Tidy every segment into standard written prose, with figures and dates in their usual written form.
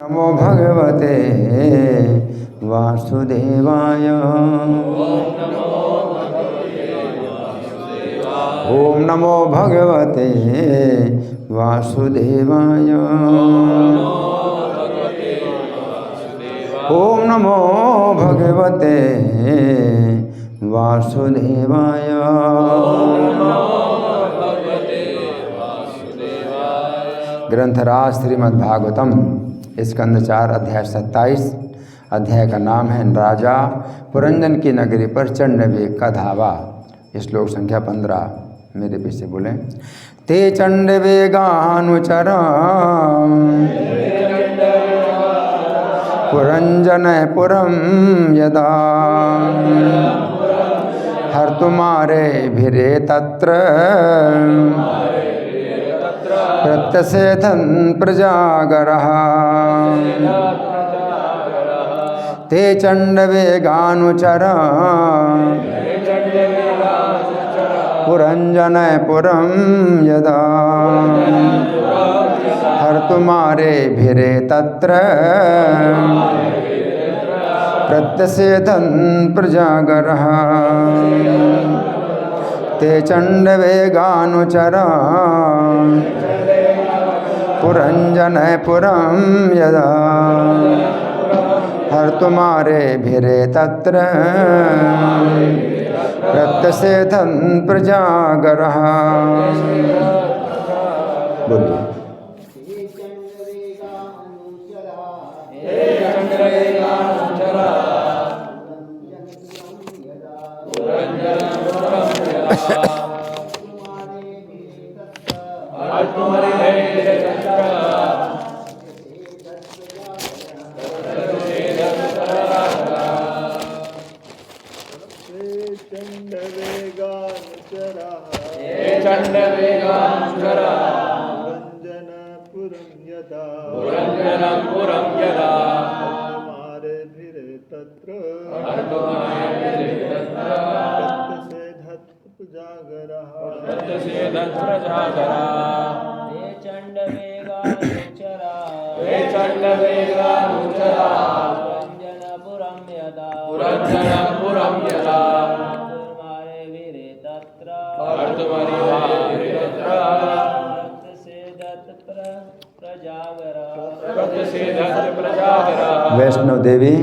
नमो भगवते वासुदेवाय। ओम नमो भगवते वासुदेवाय। ओम नमो भगवते वासुदेवाय। ग्रंथराज श्रीमद्भागवतम स्कंद 4 अध्याय 27। अध्याय का नाम है राजा पुरंजन की नगरी पर चंडवेग का धावा। श्लोक संख्या 15 मेरे पीछे बोले। ते चंडवेगानुचरा पुरंजन पुरम यदा हर तुम्हारे भिरे तत्र प्रत्यसेधन प्रजागरः। ते चंडवेगानुचरा पुरंजन पुरम यदा हर तुम्हारे भिरे तत्र प्रत्यसेधन प्रजागरः। ते चंडवेगानुचरा पुरंजन पुरम यदा हर तुम्हारे भिरे तत्र प्रत्यसेधन प्रजागरः। बोलिए। वैष्णव देवी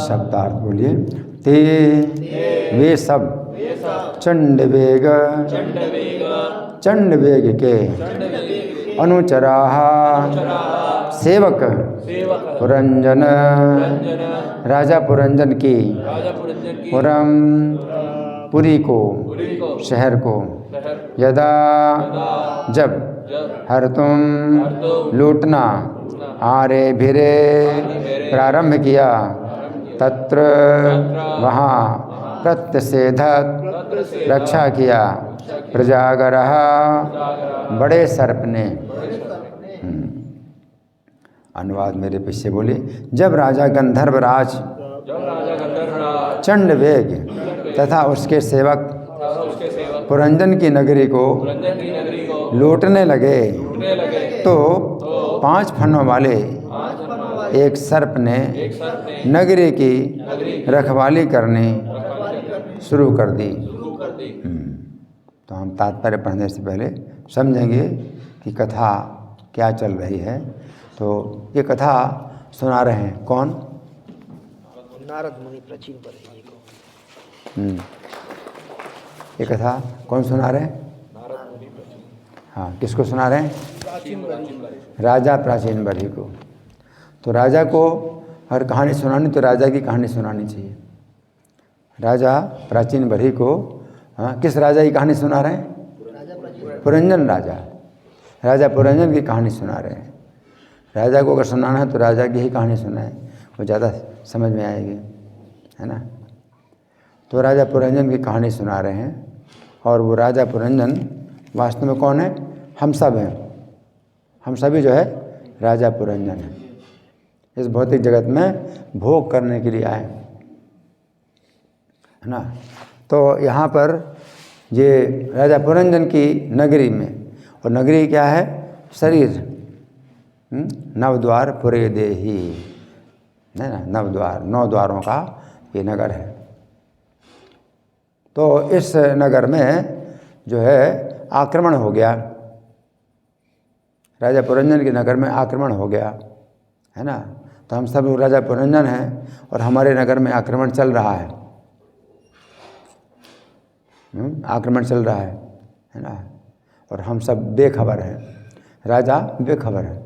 शब्दार्थ बोलिए। ते वे सब चंडवेग चंडवेग के अनुचराः सेवक पुरंजन राजा पुरंजन की पुरम पुरी को शहर को यदा जब हर तुम लूटना आरे भिरे प्रारंभ किया तत्र वहाँ प्रत्यसेधत रक्षा किया प्रजागरः बड़े सर्प ने। अनुवाद मेरे पीछे बोले। जब राजा गंधर्वराज चंडवेग तथा उसके सेवक पुरंजन की नगरी को लूटने लगे तो 5 फनों वाले एक सर्प ने नगरी की रखवाली करनी शुरू कर दी। तो हम तात्पर्य पढ़ने से पहले समझेंगे कि कथा क्या चल रही है। तो ये कथा सुना रहे हैं कौन? नारद मुनि प्राचीन बरही को। ये कथा कौन सुना रहे हैं? नारद मुनि प्राचीन। हाँ, किसको सुना रहे हैं? प्राचीन बरही। राजा प्राचीन बरही को। तो राजा को अगर कहानी सुनानी तो राजा की कहानी सुनानी चाहिए। राजा प्राचीन बरही को किस राजा की कहानी सुना रहे हैं? पुरंजन राजा, राजा पुरंजन की कहानी सुना रहे हैं। राजा को अगर सुनाना है तो राजा की ही कहानी सुनाए, वो ज़्यादा समझ में आएगी, है ना। तो राजा पुरंजन की कहानी सुना रहे हैं, और वो राजा पुरंजन वास्तव में कौन है? हम सब हैं, हम सभी जो है राजा पुरंजन हैं। इस भौतिक जगत में भोग करने के लिए आए, है ना। तो यहाँ पर ये राजा पुरंजन की नगरी में, और नगरी क्या है? शरीर। नवद्वार पुरे देही, है ना, नवद्वार, 9 द्वारों का ये नगर है। तो इस नगर में जो है आक्रमण हो गया, राजा पुरंजन के नगर में आक्रमण हो गया, है ना। तो हम सब लोग राजा पुरंजन हैं और हमारे नगर में आक्रमण चल रहा है, आक्रमण चल रहा है ना। और हम सब बेखबर हैं, राजा बेखबर है।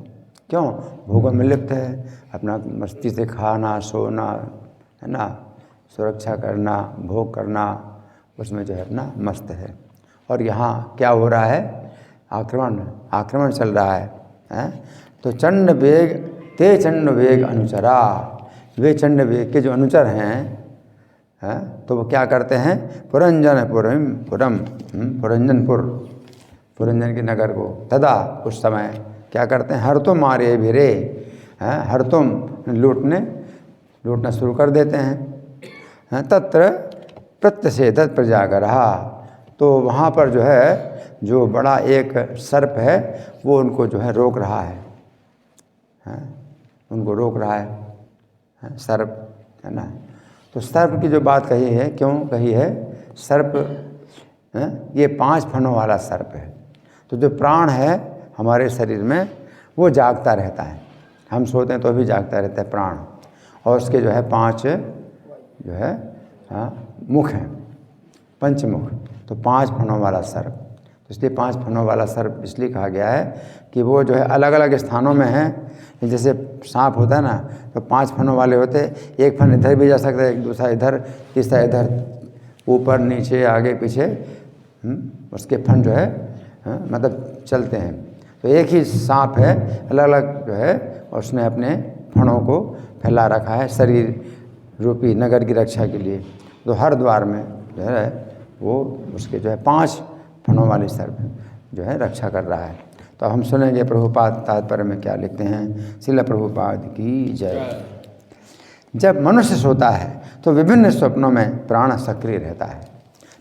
क्यों? भोगों में लिप्त है, अपना मस्ती से खाना सोना, है ना, सुरक्षा करना, भोग करना, उसमें जो है अपना मस्त है। और यहाँ क्या हो रहा है? आक्रमण चल रहा है? तो चंड वेग ते चंड वेग अनुचरा, वे चंड वेग के जो अनुचर हैं, तो वो क्या करते हैं? पुरंजन के नगर को तदा उस समय क्या करते हैं? हर तुम मारे भिरे, हर तुम लूटना शुरू कर देते हैं। तत्र प्रत्यषेधत प्रजागरहा, तो वहाँ पर जो है जो बड़ा एक सर्प है वो उनको जो है रोक रहा है, उनको रोक रहा है सर्प, है ना। तो सर्प की जो बात कही है, क्यों कही है? सर्प ये 5 फनों वाला सर्प है। तो जो प्राण है हमारे शरीर में वो जागता रहता है, हम सोते हैं तो भी जागता रहता है प्राण, और उसके जो है 5 जो है मुख हैं, पंचमुख। तो 5 फनों वाला सर्प, तो इसलिए 5 फनों वाला सर्प इसलिए कहा गया है कि वो जो है अलग अलग स्थानों में है। जैसे सांप होता है ना, तो 5 फनों वाले होते, एक फन इधर भी जा सकता है, एक दूसरा इधर, तीसरा इधर, ऊपर नीचे आगे पीछे, उसके फन जो है मतलब चलते हैं। तो एक ही सांप है, अलग अलग जो है, और उसने अपने फनों को फैला रखा है शरीर रूपी नगर की रक्षा के लिए। तो हर द्वार में जो है वो उसके जो है 5 फनों वाले सर्प जो है रक्षा कर रहा है। तो हम सुनेंगे प्रभुपाद तात्पर्य में क्या लिखते हैं। श्रील प्रभुपाद की जय। जब मनुष्य सोता है तो विभिन्न स्वप्नों में प्राण सक्रिय रहता है।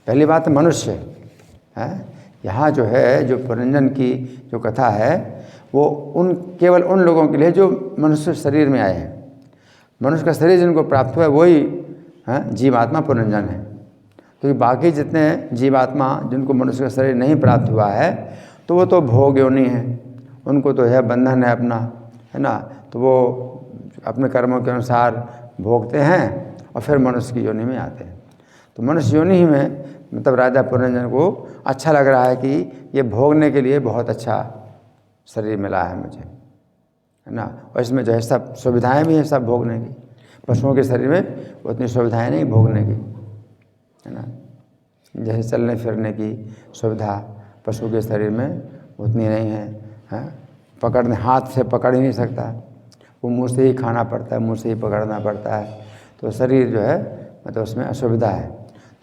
पहली बात मनुष्य है, यहाँ जो है जो पुरंजन की जो कथा है वो केवल उन लोगों के लिए जो मनुष्य शरीर में आए हैं। मनुष्य का शरीर जिनको प्राप्त हुआ है वही जीवात्मा पुरंजन है। क्योंकि बाकी जितने जीवात्मा जिनको मनुष्य का शरीर नहीं प्राप्त हुआ है तो वो तो भोग योनि है, उनको तो है बंधन है अपना, है ना। तो वो अपने कर्मों के अनुसार भोगते हैं और फिर मनुष्य की योनि में आते हैं। तो मनुष्य योनि ही में मतलब राजा पुरंजन को अच्छा लग रहा है कि ये भोगने के लिए बहुत अच्छा शरीर मिला है मुझे, है ना। और इसमें जो है सब सुविधाएं भी हैं सब भोगने की। पशुओं के शरीर में उतनी सुविधाएं नहीं भोगने की, है ना। जैसे चलने फिरने की सुविधा पशु के शरीर में उतनी नहीं है, पकड़ने हाथ से पकड़ ही नहीं सकता, वो मुँह से ही खाना पड़ता है, मुँह से ही पकड़ना पड़ता है। तो शरीर जो है मतलब उसमें असुविधा है।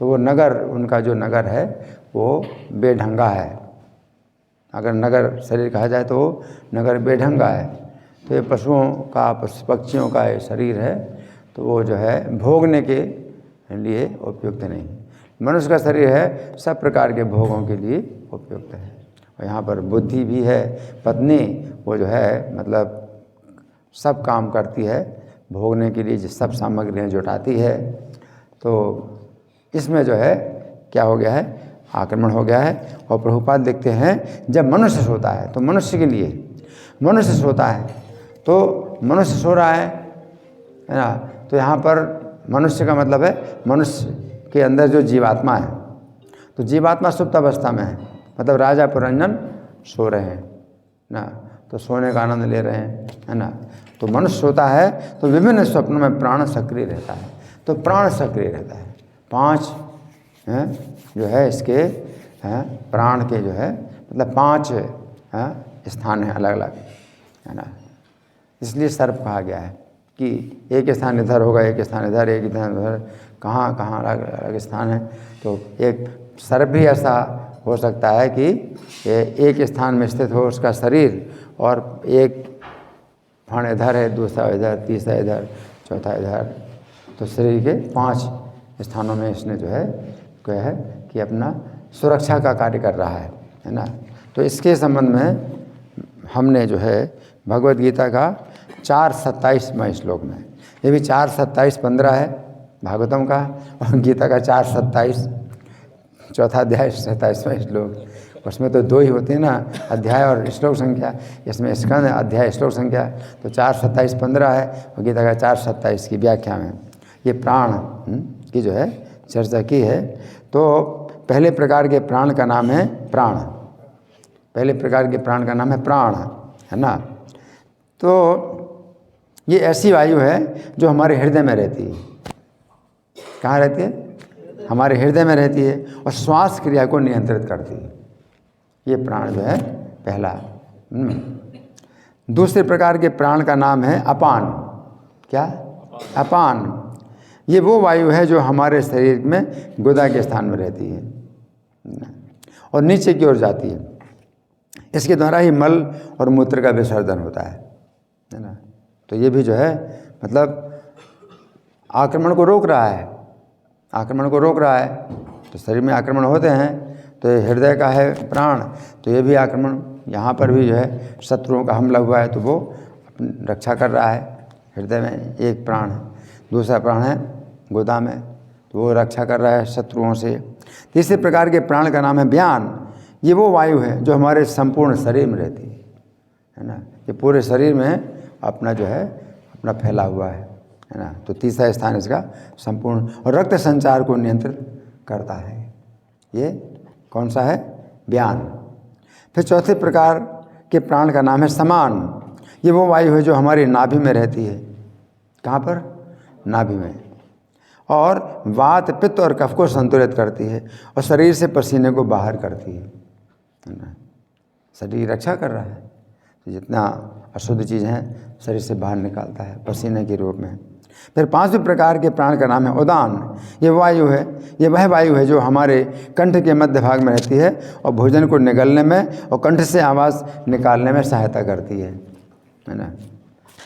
तो वो नगर, उनका जो नगर है वो बेढंगा है। अगर नगर शरीर कहा जाए तो वो नगर बेढंगा है। तो ये पशुओं का पक्षियों का ये शरीर है, तो वो जो है भोगने के लिए उपयुक्त नहीं। मनुष्य का शरीर है सब प्रकार के भोगों के लिए उपयुक्त है। और यहाँ पर बुद्धि भी है, पत्नी वो जो है मतलब सब काम करती है भोगने के लिए, सब सामग्रियाँ जुटाती है। तो इसमें जो है क्या हो गया है, आक्रमण हो गया है। और प्रभुपाद लिखते हैं जब मनुष्य सोता है तो मनुष्य के लिए, मनुष्य सोता है तो मनुष्य सो रहा है ना। तो यहाँ पर मनुष्य का मतलब है मनुष्य के अंदर जो जीवात्मा है, तो जीवात्मा सुप्त अवस्था में है, मतलब राजा पुरंजन सो रहे हैं ना, तो सोने का आनंद ले रहे हैं, है ना। तो मनुष्य सोता है तो विभिन्न स्वप्नों में प्राण सक्रिय रहता है। तो प्राण सक्रिय रहता है, 5 जो है इसके प्राण के जो है मतलब 5 स्थान हैं अलग अलग, है ना। इसलिए सर्प कहा गया है कि एक स्थान इधर होगा, एक स्थान इधर, एक स्थान उधर, कहाँ कहाँ अलग अलग स्थान है। तो एक सर्प भी ऐसा हो सकता है कि एक स्थान में स्थित हो उसका शरीर, और एक फण इधर है, दूसरा इधर, तीसरा इधर, चौथा इधर, तो शरीर के 5 स्थानों में इसने जो है क्या है कि अपना सुरक्षा का कार्य कर रहा है ना। तो इसके संबंध में हमने जो है भगवद गीता का 4:27वें श्लोक में, ये भी 4:27-15 है भागवतम का, और गीता का 4:27 चौथा अध्याय 27वां श्लोक। उसमें तो 2 ही होते हैं ना, अध्याय और श्लोक संख्या। इसमें स्कंद अध्याय श्लोक संख्या, तो 4:27-15 है, और गीता का 4:27 की व्याख्या में ये प्राण की जो है चर्चा की है। तो पहले प्रकार के प्राण का नाम है प्राण, पहले प्रकार के प्राण का नाम है प्राण, है ना। तो ये ऐसी वायु है जो हमारे हृदय में रहती है। कहाँ रहती है? हमारे हृदय में रहती है, और श्वास क्रिया को नियंत्रित करती है। ये प्राण जो है पहला। दूसरे प्रकार के प्राण का नाम है अपान। क्या? अपान। ये वो वायु है जो हमारे शरीर में गुदा के स्थान में रहती है और नीचे की ओर जाती है। इसके द्वारा ही मल और मूत्र का विसर्जन होता है ना। तो ये भी जो है मतलब आक्रमण को रोक रहा है, आक्रमण को रोक रहा है। तो शरीर में आक्रमण होते हैं, तो ये हृदय का है प्राण, तो ये भी आक्रमण, यहाँ पर भी जो है शत्रुओं का हमला हुआ है तो वो अपनी रक्षा कर रहा है। हृदय में एक प्राण है, दूसरा प्राण है गुदा में, तो वो रक्षा कर रहा है शत्रुओं से। तीसरे प्रकार के प्राण का नाम है व्यान। ये वो वायु है जो हमारे संपूर्ण शरीर में रहती है ना। ये पूरे शरीर में अपना जो है अपना फैला हुआ है ना। तो तीसरा स्थान इसका संपूर्ण और रक्त संचार को नियंत्रित करता है। ये कौन सा है? व्यान। फिर चौथे प्रकार के प्राण का नाम है समान। ये वो वायु है जो हमारी नाभि में रहती है। कहाँ पर? नाभि में। और वात, पित्त और कफ को संतुलित करती है और शरीर से पसीने को बाहर करती है ना। शरीर रक्षा कर रहा है, तो जितना अशुद्ध चीज़ हैं शरीर से बाहर निकालता है पसीने के रूप में। फिर पांचवें प्रकार के प्राण का नाम है उदान। ये वायु है, ये वह वायु है जो हमारे कंठ के मध्य भाग में रहती है और भोजन को निगलने में और कंठ से आवाज़ निकालने में सहायता करती है ना।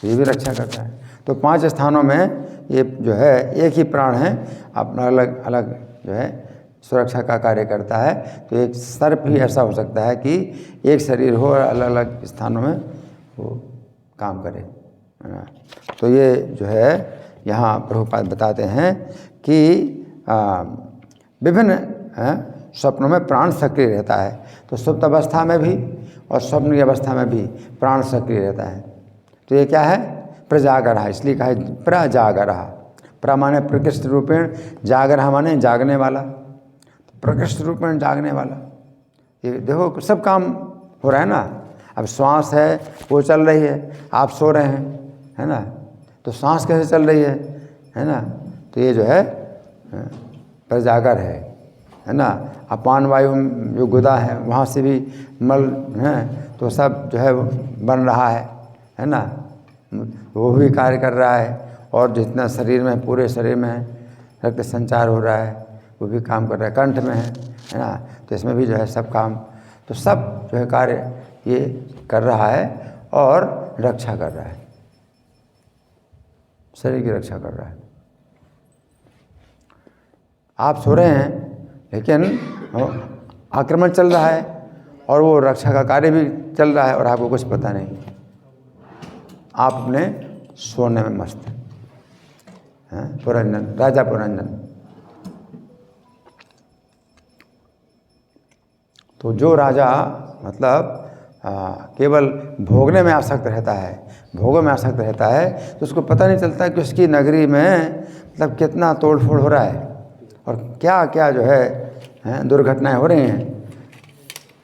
ये भी रक्षा करता है। तो 5 स्थानों में ये जो है एक ही प्राण है, अपना अलग अलग जो है सुरक्षा का कार्य करता है। तो एक सर्प ही ऐसा हो सकता है कि एक शरीर हो और अलग अलग स्थानों में वो काम करे, है ना। तो ये जो है यहाँ प्रभुपाद बताते हैं कि विभिन्न स्वप्नों में प्राण सक्रिय रहता है। तो सुप्त अवस्था में भी और स्वप्न की अवस्था में भी प्राण सक्रिय रहता है। तो ये क्या है? प्रजागरः, इसलिए कहा है प्रजागरः। प्र माने प्रकृष्ट रूपेण, जागरः माने जागने वाला, प्रकृष्ट रूपेण जागने वाला। ये देखो सब काम हो रहा है ना। अब श्वास है वो चल रही है, आप सो रहे हैं, है ना। तो सांस कैसे चल रही है ना। तो ये जो है प्रजागर है ना। अपान वायु जो गुदा है वहाँ से भी मल है, तो सब जो है बन रहा है ना। वो भी कार्य कर रहा है, और जितना शरीर में पूरे शरीर में रक्त संचार हो रहा है वो भी काम कर रहा है। कंठ में है ना, तो इसमें भी जो है सब काम, तो सब जो है कार्य ये कर रहा है और रक्षा कर रहा है, शरीर की रक्षा कर रहा है। आप सो रहे हैं लेकिन आक्रमण चल रहा है और वो रक्षा का कार्य भी चल रहा है और आपको कुछ पता नहीं, आप अपने सोने में मस्त हैं। पुरंजन, राजा पुरंजन। तो जो राजा मतलब केवल भोगने में आसक्त रहता है, भोगों में आसक्त रहता है, तो उसको पता नहीं चलता कि उसकी नगरी में मतलब कितना तोड़ फोड़ हो रहा है और क्या क्या जो है दुर्घटनाएं हो रही हैं,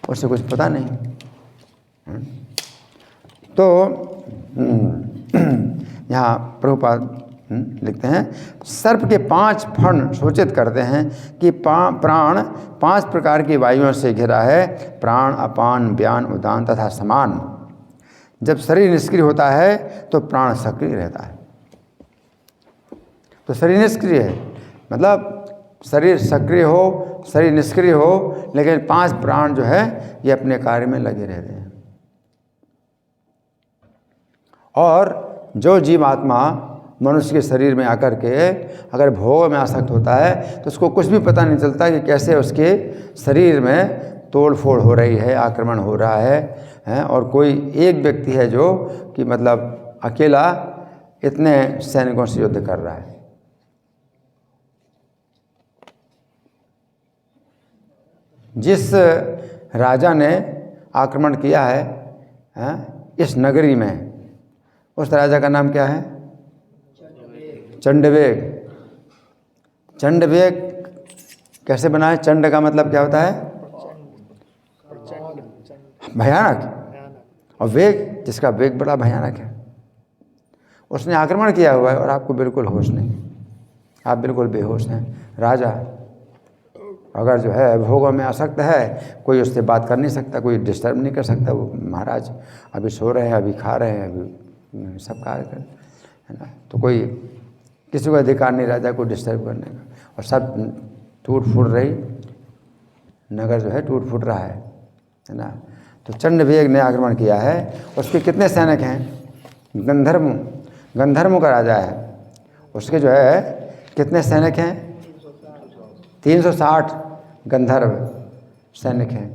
उससे कुछ पता नहीं। तो यहाँ प्रभुपाद लिखते हैं सर्प के 5 फण सूचित करते हैं कि प्राण 5 प्रकार की वायुओं से घिरा है, प्राण, अपान, व्यान, उदान तथा समान। जब शरीर निष्क्रिय होता है तो प्राण सक्रिय रहता है। तो शरीर निष्क्रिय है मतलब शरीर सक्रिय हो, शरीर निष्क्रिय हो, लेकिन 5 प्राण जो है ये अपने कार्य में लगे रहते हैं। और जो जीवात्मा मनुष्य के शरीर में आकर के अगर भोग में आसक्त होता है तो उसको कुछ भी पता नहीं चलता कि कैसे उसके शरीर में तोड़ फोड़ हो रही है, आक्रमण हो रहा है। और कोई एक व्यक्ति है जो कि मतलब अकेला इतने सैनिकों से युद्ध कर रहा है। जिस राजा ने आक्रमण किया है इस नगरी में, उस राजा का नाम क्या है? चंडवेग। चंडवेग कैसे बना है? चंड का मतलब क्या होता है? भयानक। और वेग, जिसका वेग बड़ा भयानक है, उसने आक्रमण किया हुआ है और आपको बिल्कुल होश नहीं, आप बिल्कुल बेहोश हैं। राजा अगर जो है भोगों में आसक्त है, कोई उससे बात कर नहीं सकता, कोई डिस्टर्ब नहीं कर सकता। वो महाराज अभी सो रहे हैं, अभी खा रहे हैं, अभी सब कार्य कर, है ना। तो कोई किसी को अधिकार नहीं राजा को डिस्टर्ब करने का। और सब टूट फूट रही, नगर जो है टूट फूट रहा है ना। तो चंडवेग ने आक्रमण किया है। उसके कितने सैनिक हैं? गंधर्वों का राजा है, उसके जो है कितने सैनिक हैं? 360 गंधर्व सैनिक हैं।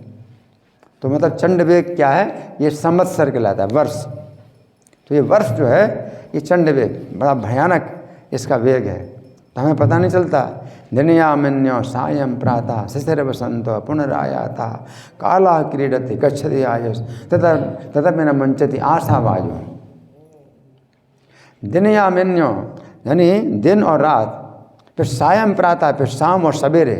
तो मतलब चंडवेग क्या है? ये संवत्सर कहलाता है, वर्ष। तो ये वर्ष जो है ये चंडवेग बड़ा भयानक इसका वेग है। तो हमें पता नहीं चलता। दिनयामिन्यो सायं प्रातः शिशिर वसंतो पुनरायाता काला क्रीडति गच्छति आयुष तथा मेरा मंचति आशा वायु। दिनयामिन्यो यानी दिन और रात, फिर सायं प्रातः, फिर शाम और सवेरे,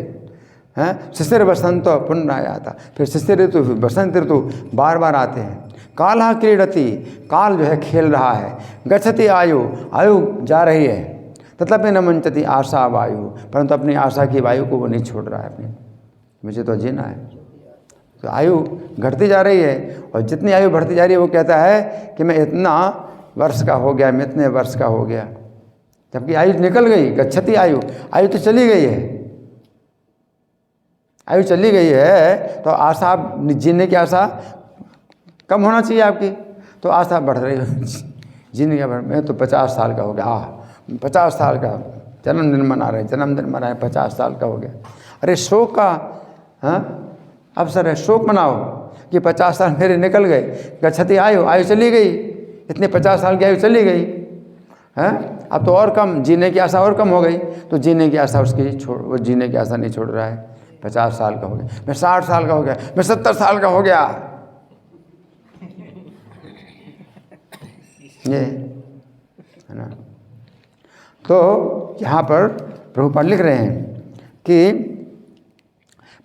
हैं। शिशिर वसंतो पुनरायाता, फिर शिशिर ऋतु, फिर बसंत ऋतु बार बार आते हैं। काला क्रीडति, काल जो है खेल रहा है। गच्छति आयु, आयु जा रही है। तथापि न मंचति आशा वायु, परंतु अपनी आशा की वायु को वो नहीं छोड़ रहा है अपनी, मुझे तो जीना है। तो आयु घटती जा रही है और जितनी आयु बढ़ती जा रही है वो कहता है कि मैं इतना वर्ष का हो गया, मैं इतने वर्ष का हो गया, जबकि आयु निकल गई। गच्छति आयु, आयु तो चली गई है, आयु चली गई है। तो आशा, जीने की आशा कम होना चाहिए आपकी, तो आशा बढ़ रही है जीने का। मैं तो 50 साल का हो गया, 50 साल का जन्मदिन मना रहे, जन्मदिन मनाए, 50 साल का हो गया। अरे शोक का अवसर है, शोक मनाओ कि 50 साल मेरे निकल गए। गच्छति आयु, आयु चली गई, इतने 50 साल की आयु चली गई है। अब तो और कम, जीने की आशा और कम हो गई। तो जीने की आशा उसकी वो जीने की आशा नहीं छोड़ रहा है। 50 साल का हो गया, मैं 60 साल का हो गया, मैं 70 साल का हो गया, ये है ना। तो यहाँ पर प्रभुपाद लिख रहे हैं कि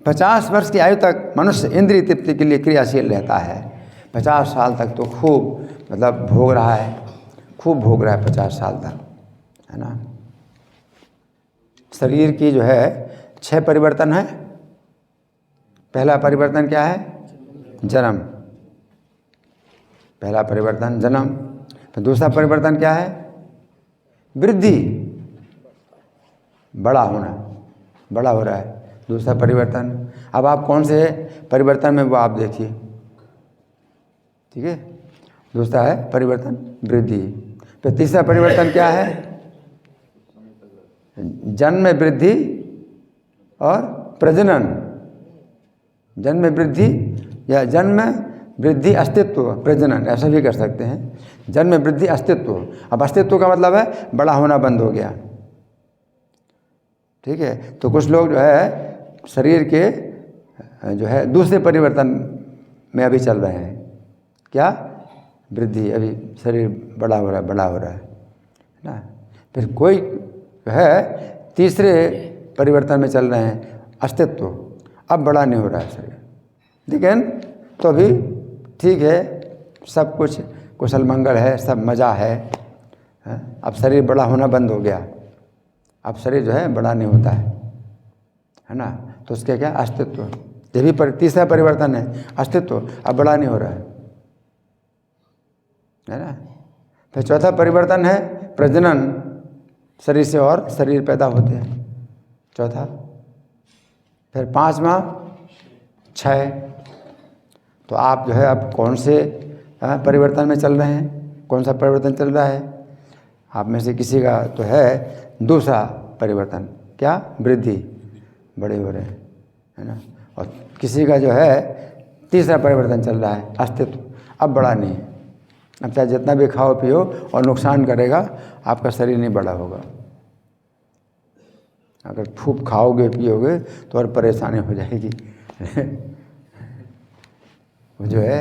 50 वर्ष की आयु तक मनुष्य इंद्रिय तृप्ति के लिए क्रियाशील रहता है। 50 साल तक तो खूब मतलब भोग रहा है, खूब भोग रहा है 50 साल तक, है ना। शरीर की जो है 6 परिवर्तन है। पहला परिवर्तन क्या है? जन्म। पहला परिवर्तन जन्म। फिर दूसरा परिवर्तन क्या है? वृद्धि, बड़ा होना, बड़ा हो रहा है दूसरा परिवर्तन। अब आप कौन से परिवर्तन में वो आप देखिए, ठीक है। दूसरा है परिवर्तन वृद्धि। फिर तीसरा परिवर्तन क्या है? जन्म वृद्धि और प्रजनन। जन्म वृद्धि या जन्म वृद्धि अस्तित्व, प्रजनन ऐसा भी कर सकते हैं। जन्म वृद्धि अस्तित्व। अब अस्तित्व का मतलब है बड़ा होना बंद हो गया, ठीक है। तो कुछ लोग जो है शरीर के जो है दूसरे परिवर्तन में अभी चल रहे हैं। क्या? वृद्धि, अभी शरीर बड़ा हो रहा है, बड़ा हो रहा है ना। फिर कोई जो है तीसरे परिवर्तन में चल रहे हैं, अस्तित्व, अब बड़ा नहीं हो रहा है शरीर, लेकिन तो अभी ठीक है, सब कुछ कुशल मंगल है, सब मज़ा है, है? अब शरीर बड़ा होना बंद हो गया, अब शरीर जो है बड़ा नहीं होता है ना। तो उसके क्या अस्तित्व, ये भी तीसरा परिवर्तन है, अस्तित्व अब बड़ा नहीं हो रहा है ना। फिर चौथा परिवर्तन है प्रजनन, शरीर से और शरीर पैदा होते हैं, चौथा। फिर पांचवा क्षय। तो आप जो है अब कौन से परिवर्तन में चल रहे हैं, कौन सा परिवर्तन चल रहा है? आप में से किसी का तो है दूसरा परिवर्तन, क्या? वृद्धि, बड़े हो रहे हैं, है ना। और किसी का जो है तीसरा परिवर्तन चल रहा है, अस्तित्व, अब बड़ा नहीं है। अब चाहे जितना भी खाओ पियो और नुकसान करेगा, आपका शरीर नहीं बड़ा होगा। अगर खूब खाओगे पियोगे तो और परेशानी हो जाएगी वो जो है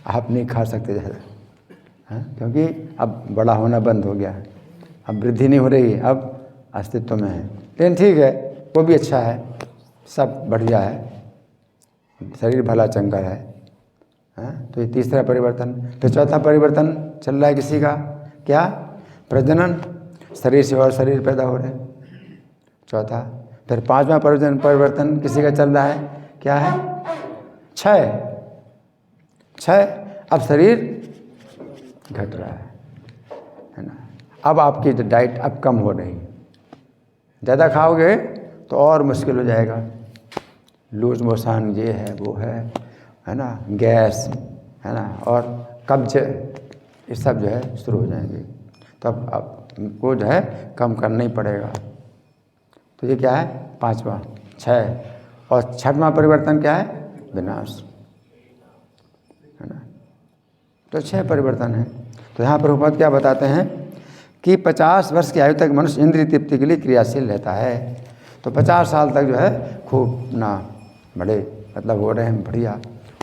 आप नहीं खा सकते ज़्यादा, क्योंकि अब बड़ा होना बंद हो गया है, अब वृद्धि नहीं हो रही, अब अस्तित्व में है। लेकिन ठीक है, वो भी अच्छा है, सब बढ़िया है, शरीर भला चंगा है। तो ये तीसरा परिवर्तन। फिर चौथा परिवर्तन चल रहा है किसी का, क्या? प्रजनन, शरीर से और शरीर पैदा हो रहे हैं, चौथा। फिर पांचवा परिवर्तन किसी का चल रहा है, क्या है? क्षय, क्षय, अब शरीर घट रहा है ना। अब आपकी डाइट अब कम हो रही है, ज़्यादा खाओगे तो और मुश्किल हो जाएगा, लूज मोशन ये है वो है ना, गैस है ना, और कब्ज, ये सब जो है शुरू हो जाएंगे। तो अब आपको जो है कम करना ही पड़ेगा। तो ये क्या है? पांचवा, क्षय। और छठवां परिवर्तन क्या है? विनाश, है ना। तो 6 परिवर्तन है। तो यहाँ प्रभुपाद क्या बताते हैं कि 50 वर्ष की आयु तक मनुष्य इंद्रिय तृप्ति के लिए क्रियाशील रहता है। तो 50 साल तक जो है खूब ना बड़े मतलब हो रहे हैं, बढ़िया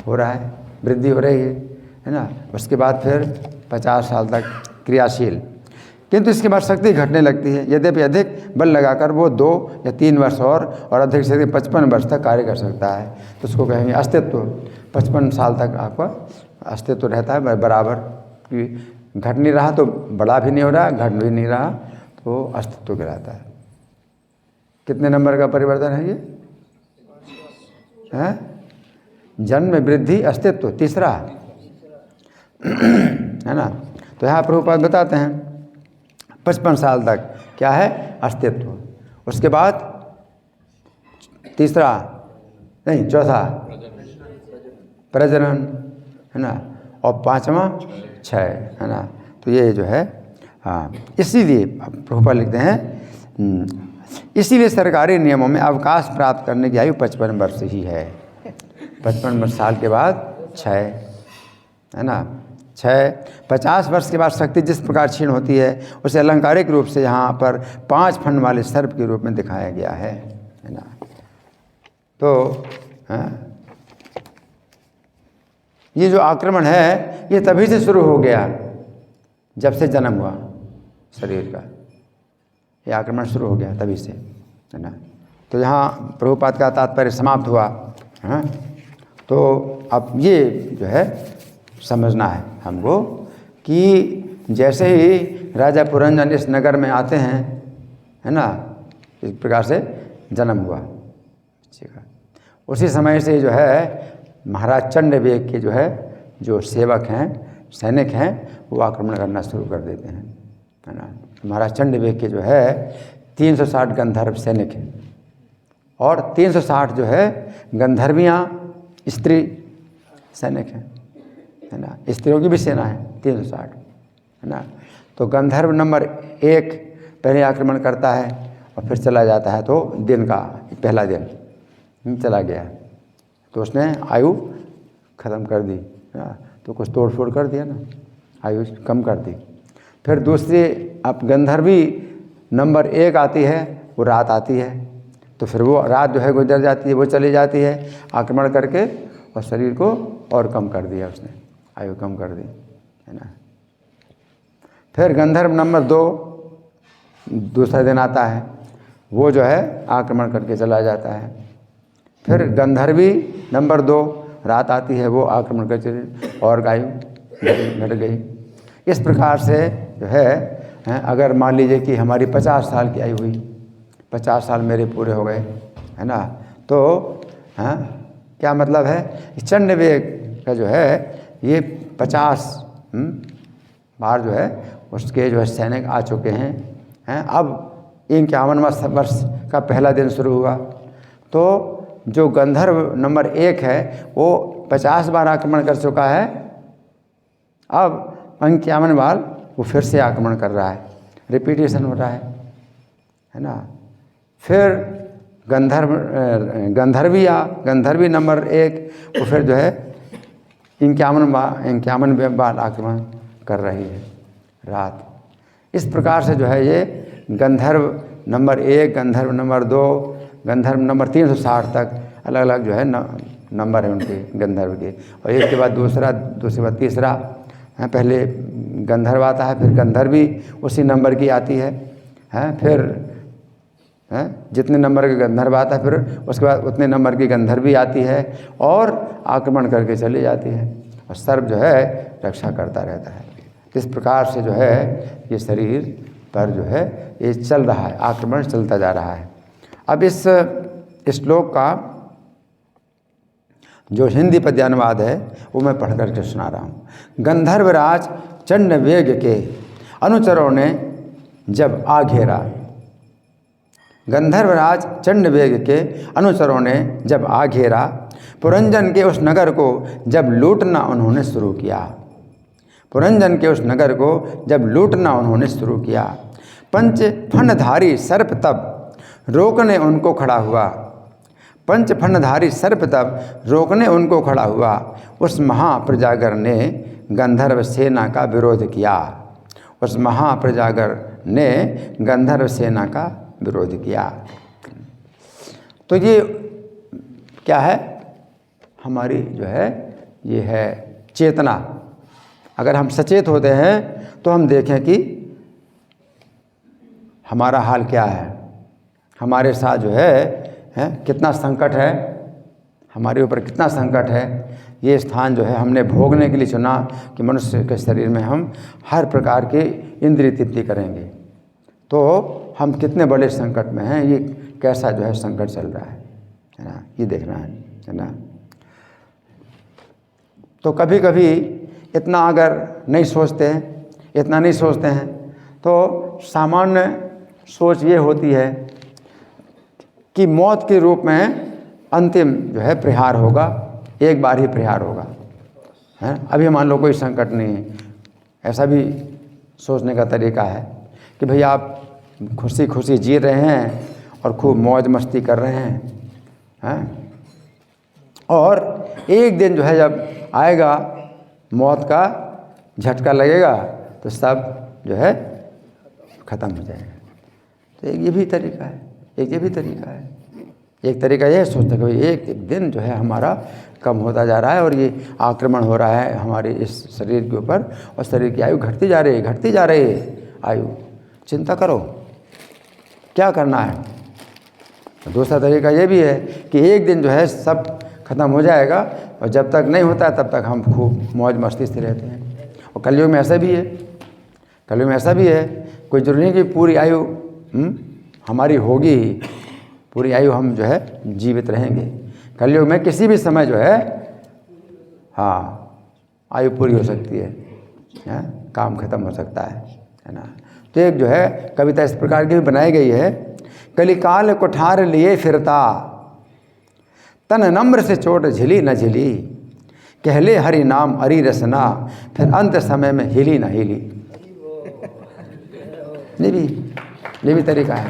हो रहा है, वृद्धि हो रही है ना। उसके बाद फिर 50 साल तक क्रियाशील, किंतु इसके बाद शक्ति घटने लगती है। यद्यपि अधिक बल लगाकर वो 2 या 3 वर्ष और अधिक से अधिक 55 वर्ष तक कार्य कर सकता है। तो उसको कहेंगे अस्तित्व। 55 साल तक आपका अस्तित्व रहता है बराबर, कि घट नहीं रहा तो बड़ा भी नहीं हो रहा, घट भी नहीं रहा तो अस्तित्व कहलाता है। कितने नंबर का परिवर्तन है ये? जन्म, वृद्धि, अस्तित्व, तीसरा है ना। तो यहाँ प्रभुपाद बताते हैं 55 साल तक क्या है? अस्तित्व। उसके बाद तीसरा नहीं, चौथा प्रजनन, है ना, और पांचवा क्षय, है ना। तो ये जो है इसीलिए प्रभुपाद लिखते हैं इसीलिए सरकारी नियमों में अवकाश प्राप्त करने की आयु 55 वर्ष ही है। 55 साल के बाद क्षय, है ना, क्षय। 50 वर्ष के बाद शक्ति जिस प्रकार क्षीण होती है उसे अलंकारिक रूप से यहाँ पर 5 फन वाले सर्प के रूप में दिखाया गया है ना। तो ये जो आक्रमण है ये तभी से शुरू हो गया जब से जन्म हुआ शरीर का, ये आक्रमण शुरू हो गया तभी से, है ना। तो यहाँ प्रभुपाद का तात्पर्य समाप्त हुआ, है। तो अब ये जो है समझना है हमको कि जैसे ही राजा पुरंजन इस नगर में आते हैं, है ना, इस प्रकार से जन्म हुआ बच्चे का, उसी समय से जो है महाराज चंडवेग के जो है जो सेवक हैं, सैनिक हैं, वो आक्रमण करना शुरू कर देते हैं, है ना। महाराज चंडवेग के जो है 360 गंधर्व सैनिक हैं और 360 जो है गंधर्वियाँ स्त्री सैनिक हैं, है ना। स्त्रियों की भी सेना है 360, है ना। तो गंधर्व नंबर 1 पहले आक्रमण करता है और फिर चला जाता है, तो दिन का पहला दिन चला गया, तो उसने आयु ख़त्म कर दी, है ना। तो कुछ तोड़ फोड़ कर दिया ना, आयु कम कर दी। फिर दूसरी अब गंधर्वी नंबर 1 आती है, वो रात आती है, तो फिर वो रात जो है गुजर जाती है, वो चली जाती है आक्रमण करके, और शरीर को और कम कर दिया उसने, आयु कम कर दी, है ना। फिर गंधर्व नंबर 2 दूसरा दिन आता है, वो जो है आक्रमण करके चला जाता है। फिर गंधर्वी नंबर 2 रात आती है, वो आक्रमण करके और आयु घट गई। इस प्रकार से जो है हैं, अगर मान लीजिए कि हमारी 50 साल की आयु हुई, 50 साल मेरे पूरे हो गए, है ना, तो हैं क्या मतलब है, चंड वेग का जो है ये 50 बार जो है उसके जो है सैनिक आ चुके हैं। अब 51वां वर्ष का पहला दिन शुरू हुआ, तो जो गंधर्व नंबर 1 है वो 50 बार आक्रमण कर चुका है, अब 51 बार वो फिर से आक्रमण कर रहा है, रिपीटेशन हो रहा है ना। फिर गंधर्वी नंबर 1 वो फिर जो है 51 बार आक्रमण कर रही है रात। इस प्रकार से जो है ये गंधर्व नंबर 1, गंधर्व नंबर 2, गंधर्व नंबर 360 तक अलग अलग जो है नंबर है उनके गंधर्व के, और एक के बाद दूसरा, दूसरे के बाद तीसरा, पहले गंधर्व आता है, फिर गंधर्वी उसी नंबर की आती है, फिर जितने नंबर का गंधर्व आता है फिर उसके बाद उतने नंबर की गंधर्वी आती है और आक्रमण करके चली जाती है, और सर्प जो है रक्षा करता रहता है। इस प्रकार से जो है ये शरीर पर जो है ये चल रहा है, आक्रमण चलता जा रहा है। अब इस श्लोक का जो हिंदी पद्यानुवाद है वो मैं पढ़ करके सुना रहा हूँ। गंधर्वराज चंड वेग के अनुचरों ने जब आ घेरा, गंधर्वराज चंड वेग के अनुचरों ने जब आ घेरा, पुरंजन के उस नगर को जब लूटना उन्होंने शुरू किया, पुरंजन के उस नगर को जब लूटना उन्होंने शुरू किया, पंच फणधारी सर्प तब रोकने उनको खड़ा हुआ, पंच फणधारी सर्प तब रोकने उनको खड़ा हुआ, उस महाप्रजागर ने गंधर्व सेना का विरोध किया, उस महाप्रजागर ने गंधर्व सेना का विरोध किया। तो ये क्या है, हमारी जो है ये है चेतना। अगर हम सचेत होते हैं तो हम देखें कि हमारा हाल क्या है, हमारे साथ जो है कितना संकट है, हमारे ऊपर कितना संकट है। ये स्थान जो है हमने भोगने के लिए चुना कि मनुष्य के शरीर में हम हर प्रकार के इंद्रिय तृप्ति करेंगे, तो हम कितने बड़े संकट में हैं, ये कैसा जो है संकट चल रहा है ना, ये देखना है ना। तो कभी कभी इतना अगर नहीं सोचते हैं, इतना नहीं सोचते हैं, तो सामान्य सोच ये होती है कि मौत के रूप में अंतिम जो है प्रहार होगा, एक बार ही प्रहार होगा, है। अभी मान लो कोई संकट नहीं है, ऐसा भी सोचने का तरीका है कि भाई आप खुशी खुशी जी रहे हैं और खूब मौज मस्ती कर रहे हैं, और एक दिन जो है जब आएगा मौत का झटका लगेगा तो सब जो है ख़त्म हो जाएगा। तो एक ये भी तरीका है, एक ये भी तरीका है। एक तरीका ये सोचते कि भाई एक दिन जो है हमारा कम होता जा रहा है और ये आक्रमण हो रहा है हमारे इस शरीर के ऊपर, और शरीर की आयु घटती जा रही है, घटती जा रही है आयु। चिंता करो क्या करना है। दूसरा तरीका ये भी है कि एक दिन जो है सब खत्म हो जाएगा, और जब तक नहीं होता तब तक हम खूब मौज मस्ती से रहते हैं। और कलयुग में ऐसा भी है, कलयुग में ऐसा भी है, कोई जरूरी नहीं कि पूरी आयु हमारी होगी ही, पूरी आयु हम जो है जीवित रहेंगे। कलयुग में किसी भी समय जो है आयु पूरी हो सकती है, काम खत्म हो सकता है ना। तो एक जो है कविता इस प्रकार की भी बनाई गई है, कलिकाल कुठार लिए फिरता, तन नम्र से चोट झिली न झिली, कहले हरि नाम अरि रसना, फिर अंत समय में हिली न हिली। ये भी तरीका है।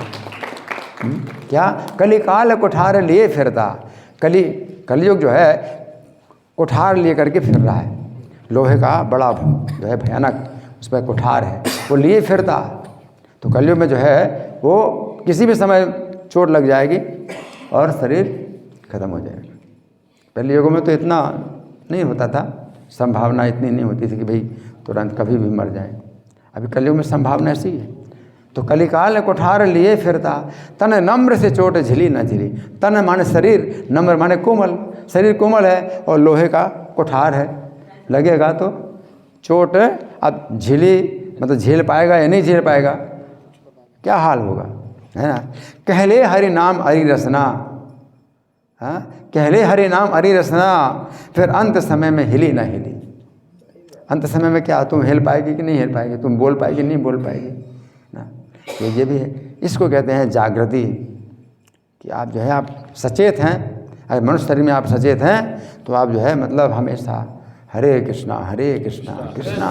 क्या, कलिकाल कुठार लिए फिरता, कलयुग जो है कुठार लिए करके फिर रहा है, लोहे का बड़ा जो है भयानक उस पर कुठार है, वो लिए फिरता। तो कलयुग में जो है वो किसी भी समय चोट लग जाएगी और शरीर खत्म हो जाएगा। पहले युगों में तो इतना नहीं होता था, संभावना इतनी नहीं होती थी कि भाई तुरंत कभी भी मर जाए। अभी कलयुग में संभावना ऐसी है। तो कलिकाल कुठार लिए फिरता, तन नम्र से चोट झिली न झिली। तन माने शरीर, नम्र माने कोमल, शरीर कोमल है और लोहे का कुठार है, लगेगा तो चोट अब झिली मतलब झेल पाएगा या नहीं झेल पाएगा, क्या हाल होगा, है ना। कहले हरि नाम हरि रसना, हाँ, कहले हरि नाम हरि रसना, फिर अंत समय में हिली ना हिली। अंत समय में क्या, तुम हिल पाएगी कि नहीं हिल पाएगी, तुम बोल पाएगी नहीं बोल पाएगी ना। तो ये भी है, इसको कहते हैं जागृति, कि आप जो है आप सचेत हैं। अगर मनुष्य शरीर में आप सचेत हैं तो आप जो है मतलब हमेशा हरे कृष्णा कृष्णा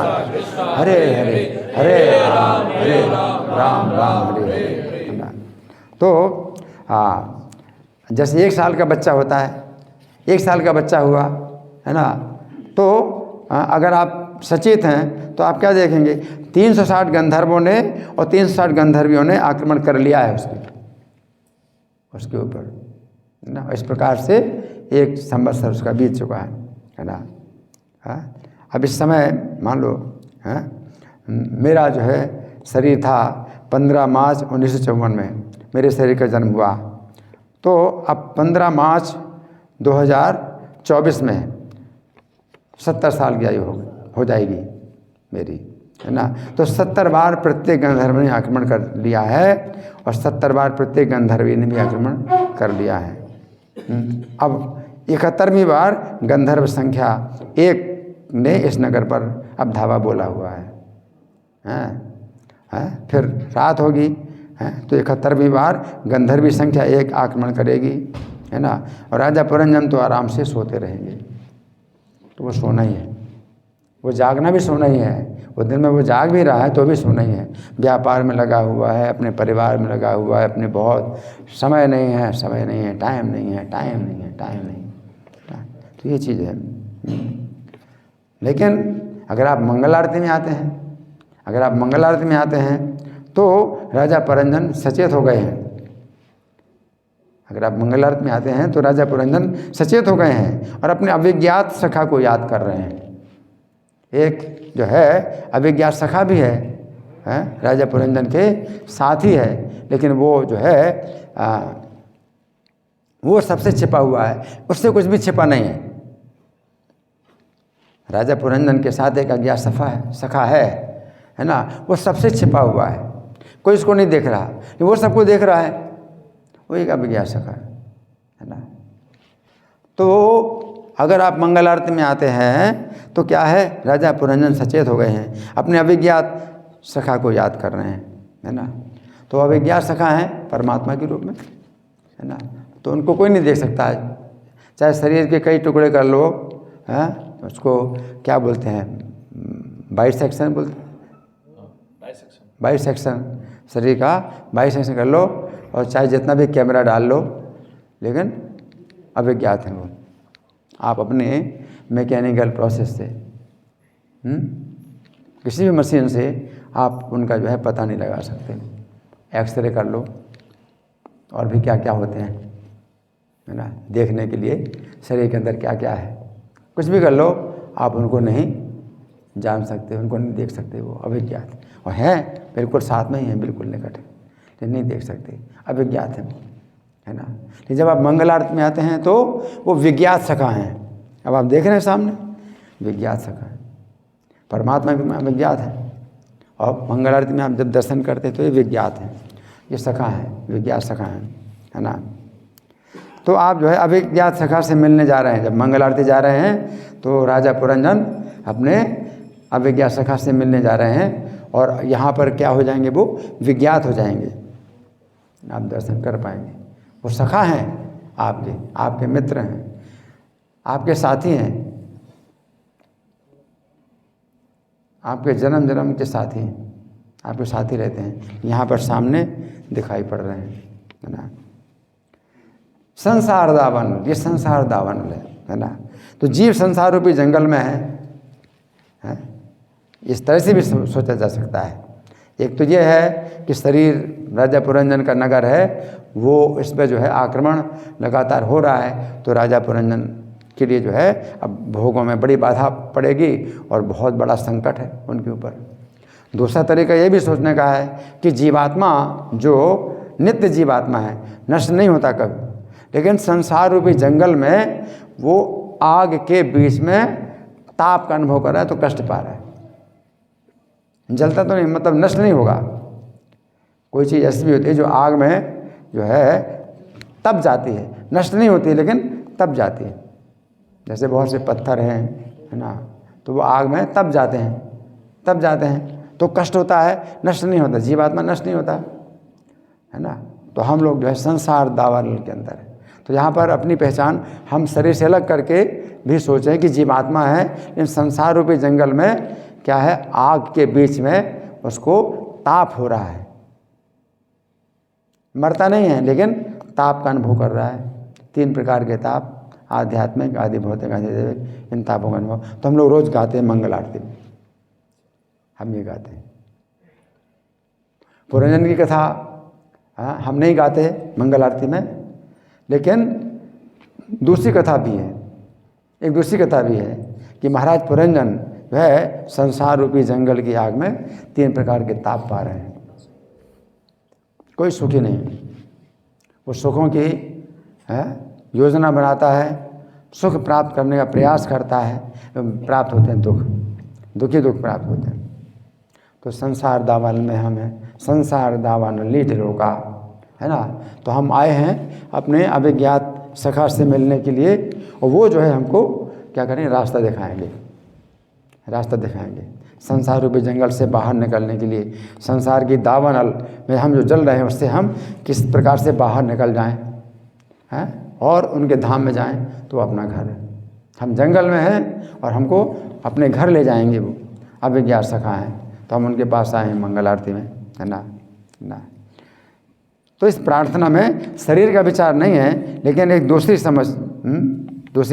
हरे हरे, हरे राम राम हरे हरे। तो हाँ, जैसे 1 साल का बच्चा होता है, 1 साल का बच्चा हुआ है ना, तो अगर आप सचेत हैं तो आप क्या देखेंगे, 360 गंधर्वों ने और 360 गंधर्वियों ने आक्रमण कर लिया है उसके ऊपर, है ना। इस प्रकार से 1 संवत्सर उसका बीत चुका है ना। हाँ, अब इस समय मान लो, हाँ, मेरा जो है शरीर था 15 मार्च 1954 में मेरे शरीर का जन्म हुआ, तो अब 15 मार्च 2024 में 70 साल की आयु हो जाएगी मेरी, है ना। तो 70 बार प्रत्येक गंधर्व ने आक्रमण कर लिया है और 70 बार प्रत्येक गंधर्वी ने भी आक्रमण कर लिया है। अब 71वीं बार गंधर्व संख्या 1 ने इस नगर पर अब धावा बोला हुआ है, फिर रात होगी, तो 71वीं बार गंधर्वी संख्या 1 आक्रमण करेगी, है ना। और राजा पुरंजन तो आराम से सोते रहेंगे, तो वो सोना ही है, वो जागना भी सोना ही है। वो दिन में वो जाग भी रहा है तो भी सोना ही है, व्यापार में लगा हुआ है, अपने परिवार में लगा हुआ है, अपने बहुत समय नहीं है, टाइम नहीं है। तो ये चीज़ है। लेकिन अगर आप मंगल आरती में आते हैं, तो राजा पुरंजन सचेत हो गए हैं। अगर आप मंगल आरती में आते हैं तो राजा पुरंजन सचेत हो गए हैं और अपने अभिज्ञात सखा को याद कर रहे हैं। एक जो है अभिज्ञात सखा भी है, राजा पुरंजन के साथी है, लेकिन वो जो है वो सबसे छिपा हुआ है, उससे कुछ भी छिपा नहीं है। राजा पुरंजन के साथ एक अज्ञात सखा है ना, वो सबसे छिपा हुआ है, कोई इसको नहीं देख रहा, वो सबको देख रहा है, वो एक अभिज्ञात सखा है ना। तो अगर आप मंगल आरती में आते हैं तो क्या है, राजा पुरंजन सचेत हो गए हैं, अपने अभिज्ञात सखा को याद कर रहे हैं, है ना। तो अभिज्ञात सखा हैं परमात्मा के रूप में, है ना। तो उनको कोई नहीं देख सकता है, चाहे शरीर के कई टुकड़े कर लो, उसको क्या बोलते हैं, बाइसेक्शन बोलते हैं, बाइसेक्शन, शरीर का बाइसेक्शन कर लो और चाहे जितना भी कैमरा डाल लो, लेकिन अभिज्ञात हैं वो। आप अपने मैकेनिकल प्रोसेस से किसी भी मशीन से आप उनका जो है पता नहीं लगा सकते। एक्सरे कर लो और भी क्या क्या होते हैं, है ना, देखने के लिए शरीर के अंदर क्या क्या है, कुछ भी कर लो, आप उनको नहीं जान सकते, उनको नहीं देख सकते, वो अभिज्ञात और हैं, बिल्कुल साथ में ही हैं, बिल्कुल निकट है, लेकिन नहीं देख सकते, अभिज्ञात है ना। लेकिन जब आप मंगल आरती में आते हैं तो वो विज्ञात सखा हैं। अब आप देख रहे हैं सामने, विज्ञात सखा है, परमात्मा भी अभिज्ञात है, और मंगल आरती में आप जब दर्शन करते हैं तो ये विज्ञात है, ये सखा है, विज्ञात सखा है ना। तो आप जो है अभिज्ञात सखा से मिलने जा रहे हैं, जब मंगल आरती जा रहे हैं तो राजा पुरंजन अपने अभिज्ञात सखा से मिलने जा रहे हैं, और यहाँ पर क्या हो जाएंगे, वो विज्ञात हो जाएंगे, आप दर्शन कर पाएंगे। वो सखा हैं आपके मित्र हैं, आपके साथी हैं, आपके जन्म जन्म के साथी हैं, आपके साथी रहते हैं, यहाँ पर सामने दिखाई पड़ रहे हैं, है ना। संसार दावन, ये संसार दावन है ना। तो जीव संसार रूपी जंगल में है, इस तरह से भी सोचा जा सकता है। एक तो ये है कि शरीर राजा पुरंजन का नगर है, वो इस पर जो है आक्रमण लगातार हो रहा है, तो राजा पुरंजन के लिए जो है अब भोगों में बड़ी बाधा पड़ेगी और बहुत बड़ा संकट है उनके ऊपर। दूसरा तरीका ये भी सोचने का है कि जीवात्मा जो नित्य जीवात्मा है, नष्ट नहीं होता कभी, लेकिन संसार रूपी जंगल में वो आग के बीच में ताप का अनुभव कर रहा है, तो कष्ट पा रहा जलता तो नहीं, मतलब नष्ट नहीं होगा। कोई चीज़ ऐसी भी होती है जो आग में जो है तप जाती है, नष्ट नहीं होती लेकिन तप जाती है। जैसे बहुत से पत्थर हैं, है ना, तो वो आग में तप जाते हैं तो कष्ट होता है, नष्ट नहीं होता। जीवात्मा नष्ट नहीं होता, है ना। तो हम लोग जो है संसार दावानल के अंदर है। तो यहाँ पर अपनी पहचान हम शरीर से अलग करके भी सोचें कि जीवात्मा है, इन संसार रूपी जंगल में क्या है, आग के बीच में उसको ताप हो रहा है। मरता नहीं है लेकिन ताप का अनुभव कर रहा है। 3 प्रकार के ताप, आध्यात्मिक, आदि भौतिक, आदि दैविक, इन तापों का अनुभव। तो हम लोग रोज़ गाते हैं मंगल आरती में, हम ये गाते हैं। पुरंजन की कथा हम नहीं गाते मंगल आरती में, लेकिन दूसरी कथा भी है, एक दूसरी कथा भी है कि महाराज पुरंजन वह संसार रूपी जंगल की आग में 3 प्रकार के ताप पा रहे हैं। कोई सुखी नहीं, वो सुखों की योजना बनाता है, सुख प्राप्त करने का प्रयास करता है, प्राप्त होते हैं दुखी दुख प्राप्त होते हैं। तो संसार दावानल में हम हैं, संसार दावानल लीट रोका, है ना। तो हम आए हैं अपने अभिज्ञात सखा से मिलने के लिए, और वो जो है हमको क्या करें, रास्ता दिखाएंगे संसार रूपी जंगल से बाहर निकलने के लिए। संसार की दावानल में हम जो जल रहे हैं उससे हम किस प्रकार से बाहर निकल जाएं, हैं, और उनके धाम में जाएं। तो अपना घर है, हम जंगल में हैं और हमको अपने घर ले जाएंगे वो अभिज्ञात सखा हैं। तो हम उनके पास आए हैं मंगल आरती में, है ना। तो इस प्रार्थना में शरीर का विचार नहीं है, लेकिन एक दूसरी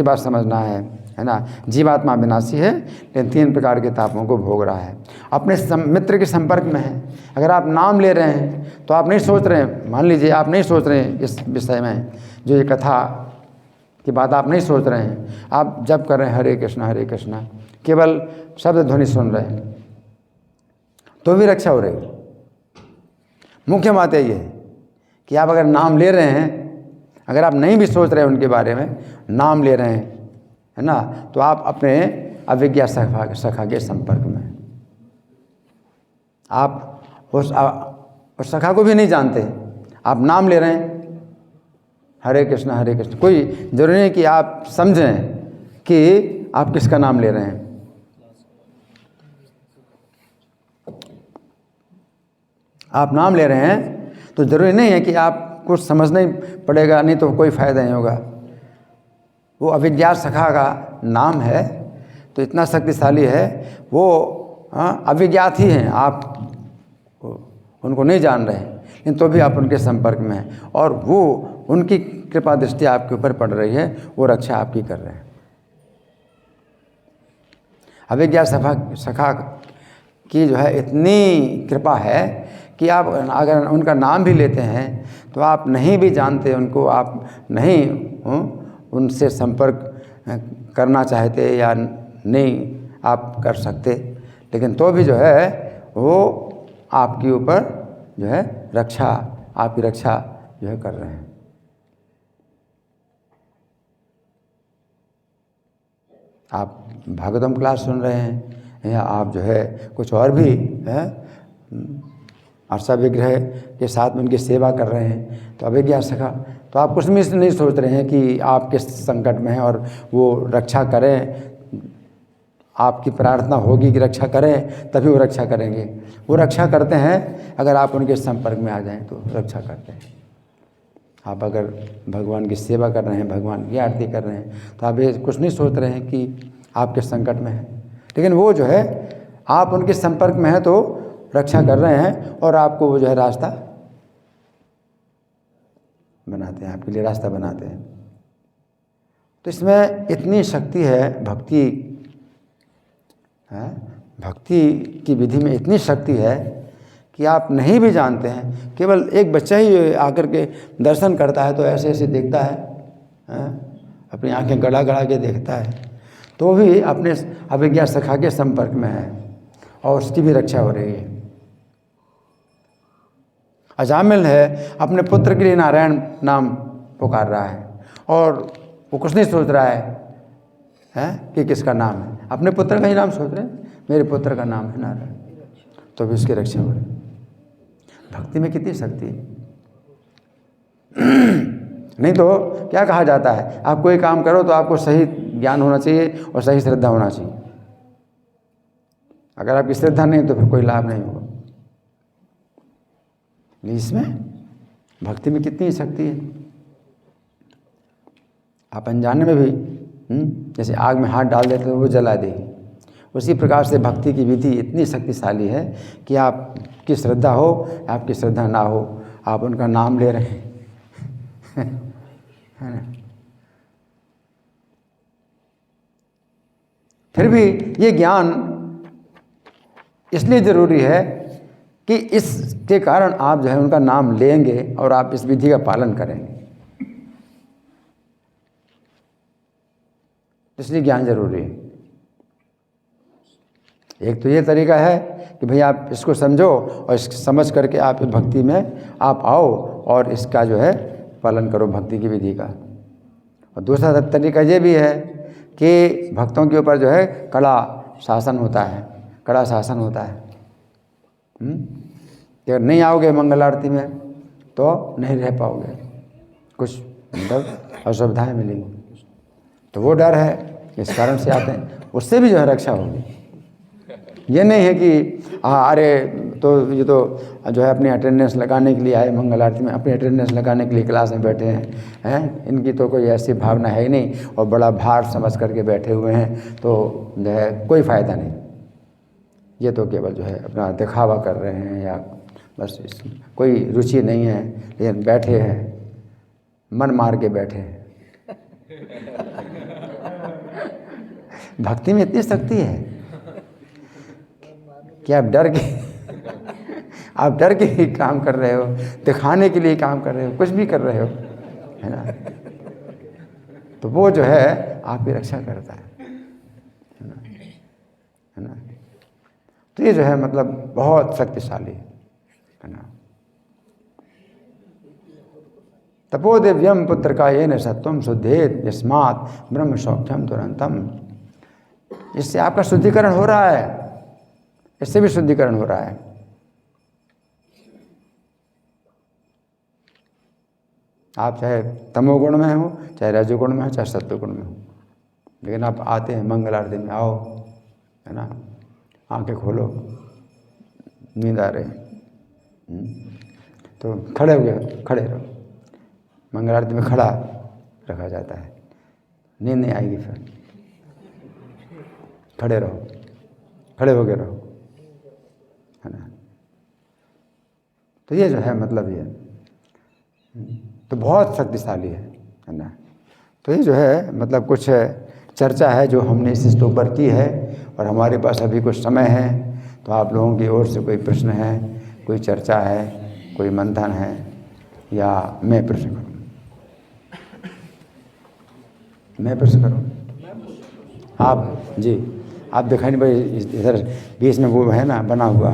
बात समझना है ना। जीवात्मा विनाशी है, लेकिन 3 प्रकार के तापों को भोग रहा है। अपने मित्र के संपर्क में है। अगर आप नाम ले रहे हैं तो आप नहीं सोच रहे हैं, मान लीजिए आप नहीं सोच रहे हैं इस विषय में, जो ये कथा की बात आप नहीं सोच रहे हैं, आप जप कर रहे हैं हरे कृष्णा, केवल शब्द ध्वनि सुन रहे हैं, तो भी रक्षा हो रही है। मुख्य बात यही है कि आप अगर नाम ले रहे हैं, अगर आप नहीं भी सोच रहे हैं उनके बारे में, नाम ले रहे हैं, है ना, तो आप अपने अभिज्ञा सखा के संपर्क में। आप उस सखा को भी नहीं जानते, आप नाम ले रहे हैं हरे कृष्णा। कोई जरूरी नहीं कि आप समझें कि आप किसका नाम ले रहे हैं। आप नाम ले रहे हैं तो ज़रूरी नहीं है कि आप कुछ समझना ही पड़ेगा, नहीं तो कोई फ़ायदा नहीं होगा। वो अभिज्ञात सखा का नाम है तो इतना शक्तिशाली है, वो अभिज्ञात ही हैं, आप उनको नहीं जान रहे हैं, लेकिन तो भी आप उनके संपर्क में हैं, और वो उनकी कृपा दृष्टि आपके ऊपर पड़ रही है, वो रक्षा आपकी कर रहे हैं। अभिज्ञात सखा की जो है इतनी कृपा है कि आप अगर उनका नाम भी लेते हैं तो आप नहीं भी जानते उनको, आप नहीं उनसे संपर्क करना चाहते या नहीं आप कर सकते, लेकिन तो भी जो है वो आपके ऊपर जो है आपकी रक्षा जो है कर रहे हैं। आप भागवतम क्लास सुन रहे हैं या आप जो है कुछ और भी है अर्चा विग्रह के साथ में उनकी सेवा कर रहे हैं, तो अभिज्ञात सखा, तो आप कुछ भी नहीं सोच रहे हैं कि आप किस संकट में हैं और वो रक्षा करें। आपकी प्रार्थना होगी कि रक्षा करें, तभी वो रक्षा करेंगे। वो रक्षा करते हैं अगर आप उनके संपर्क में आ जाएं तो रक्षा करते हैं। आप अगर भगवान की सेवा कर रहे हैं, भगवान की आरती कर रहे हैं, तो आप ये कुछ नहीं सोच रहे हैं कि आप किस संकट में हैं, लेकिन वो जो है आप उनके संपर्क में हैं तो रक्षा कर रहे हैं, और आपको वो जो है रास्ता बनाते हैं, आपके लिए रास्ता बनाते हैं। तो इसमें इतनी शक्ति है, भक्ति की विधि में इतनी शक्ति है कि आप नहीं भी जानते हैं। केवल एक बच्चा ही आकर के दर्शन करता है तो ऐसे ऐसे देखता है, अपनी आंखें गड़ा गड़ा के देखता है, तो भी अपने अभिज्ञात सखा के संपर्क में है और उसकी भी रक्षा हो रही है। अजामिल है, अपने पुत्र के लिए नारायण नाम पुकार रहा है और वो कुछ नहीं सोच रहा है कि किसका नाम है, अपने पुत्र का ही नाम सोच रहे हैं, मेरे पुत्र का नाम है नारायण। तो भी उसकी रक्षा हो रही। भक्ति में कितनी शक्ति है। नहीं तो क्या कहा जाता है, आप कोई काम करो तो आपको सही ज्ञान होना चाहिए और सही श्रद्धा होना चाहिए। अगर आपकी श्रद्धा नहीं तो फिर कोई लाभ नहीं होगा। इसमें भक्ति में कितनी शक्ति है। आप अनजाने में भी जैसे आग में हाथ डाल देते तो वो जला देगी, उसी प्रकार से भक्ति की विधि इतनी शक्तिशाली है कि आपकी श्रद्धा हो, आपकी श्रद्धा ना हो, आप उनका नाम ले रहे हैं है ना। फिर भी ये ज्ञान इसलिए ज़रूरी है कि इसके कारण आप जो है उनका नाम लेंगे और आप इस विधि का पालन करेंगे, इसलिए ज्ञान जरूरी है। एक तो ये तरीका है कि भाई आप इसको समझो और इसको समझ करके आप भक्ति में आप आओ और इसका जो है पालन करो, भक्ति की विधि का। और दूसरा तरीका ये भी है कि भक्तों के ऊपर जो है कड़ा शासन होता है, कड़ा शासन होता है। अगर नहीं आओगे मंगल आरती में तो नहीं रह पाओगे, कुछ मतलब असुविधाएं मिलेंगी। तो वो डर है, इस कारण से आते हैं, उससे भी जो है रक्षा होगी। ये नहीं है कि अरे तो ये तो जो है अपनी अटेंडेंस लगाने के लिए आए मंगल आरती में, अपनी अटेंडेंस लगाने के लिए क्लास में बैठे हैं, इनकी तो कोई ऐसी भावना है ही नहीं और बड़ा भार समझ करके बैठे हुए हैं, तो जो है कोई फ़ायदा नहीं। ये तो केवल जो है अपना दिखावा कर रहे हैं या बस इसमें कोई रुचि नहीं है, लेकिन बैठे हैं, मन मार के बैठे हैं। भक्ति में इतनी शक्ति है कि आप डर के ही काम कर रहे हो, दिखाने के लिए काम कर रहे हो, कुछ भी कर रहे हो, है ना। तो वो जो है आपकी रक्षा करता है ना। तो ये जो है मतलब बहुत शक्तिशाली है ना। तपो दिव्यम पुत्र का ये न सत्वम शुद्धेत यस्मात् ब्रह्म सौख्यम तुरंतम। इससे आपका शुद्धिकरण हो रहा है, इससे भी शुद्धिकरण हो रहा है। आप चाहे तमोगुण में हो, चाहे रजोगुण में हो, चाहे सत्वगुण में हो, लेकिन आप आते हैं मंगल आरती में, आओ, है ना। आंखें खोलो, नींद आ रही तो खड़े हो गए, खड़े रहो। मंगल आरती में खड़ा रखा जाता है, नींद नहीं आएगी, फिर खड़े रहो, खड़े हो गए रहो, है ना। तो ये जो है मतलब ये तो बहुत शक्तिशाली है ना। तो ये जो है मतलब कुछ चर्चा है जो हमने इस ऊपर की है, और हमारे पास अभी कुछ समय है, तो आप लोगों की ओर से कोई प्रश्न है, कोई चर्चा है, कोई मंथन है, या मैं प्रश्न करूँ? मैं प्रश्न करूँ? आप जी, आप दिखाई नहीं भाई, इधर बीच में वो है ना बना हुआ,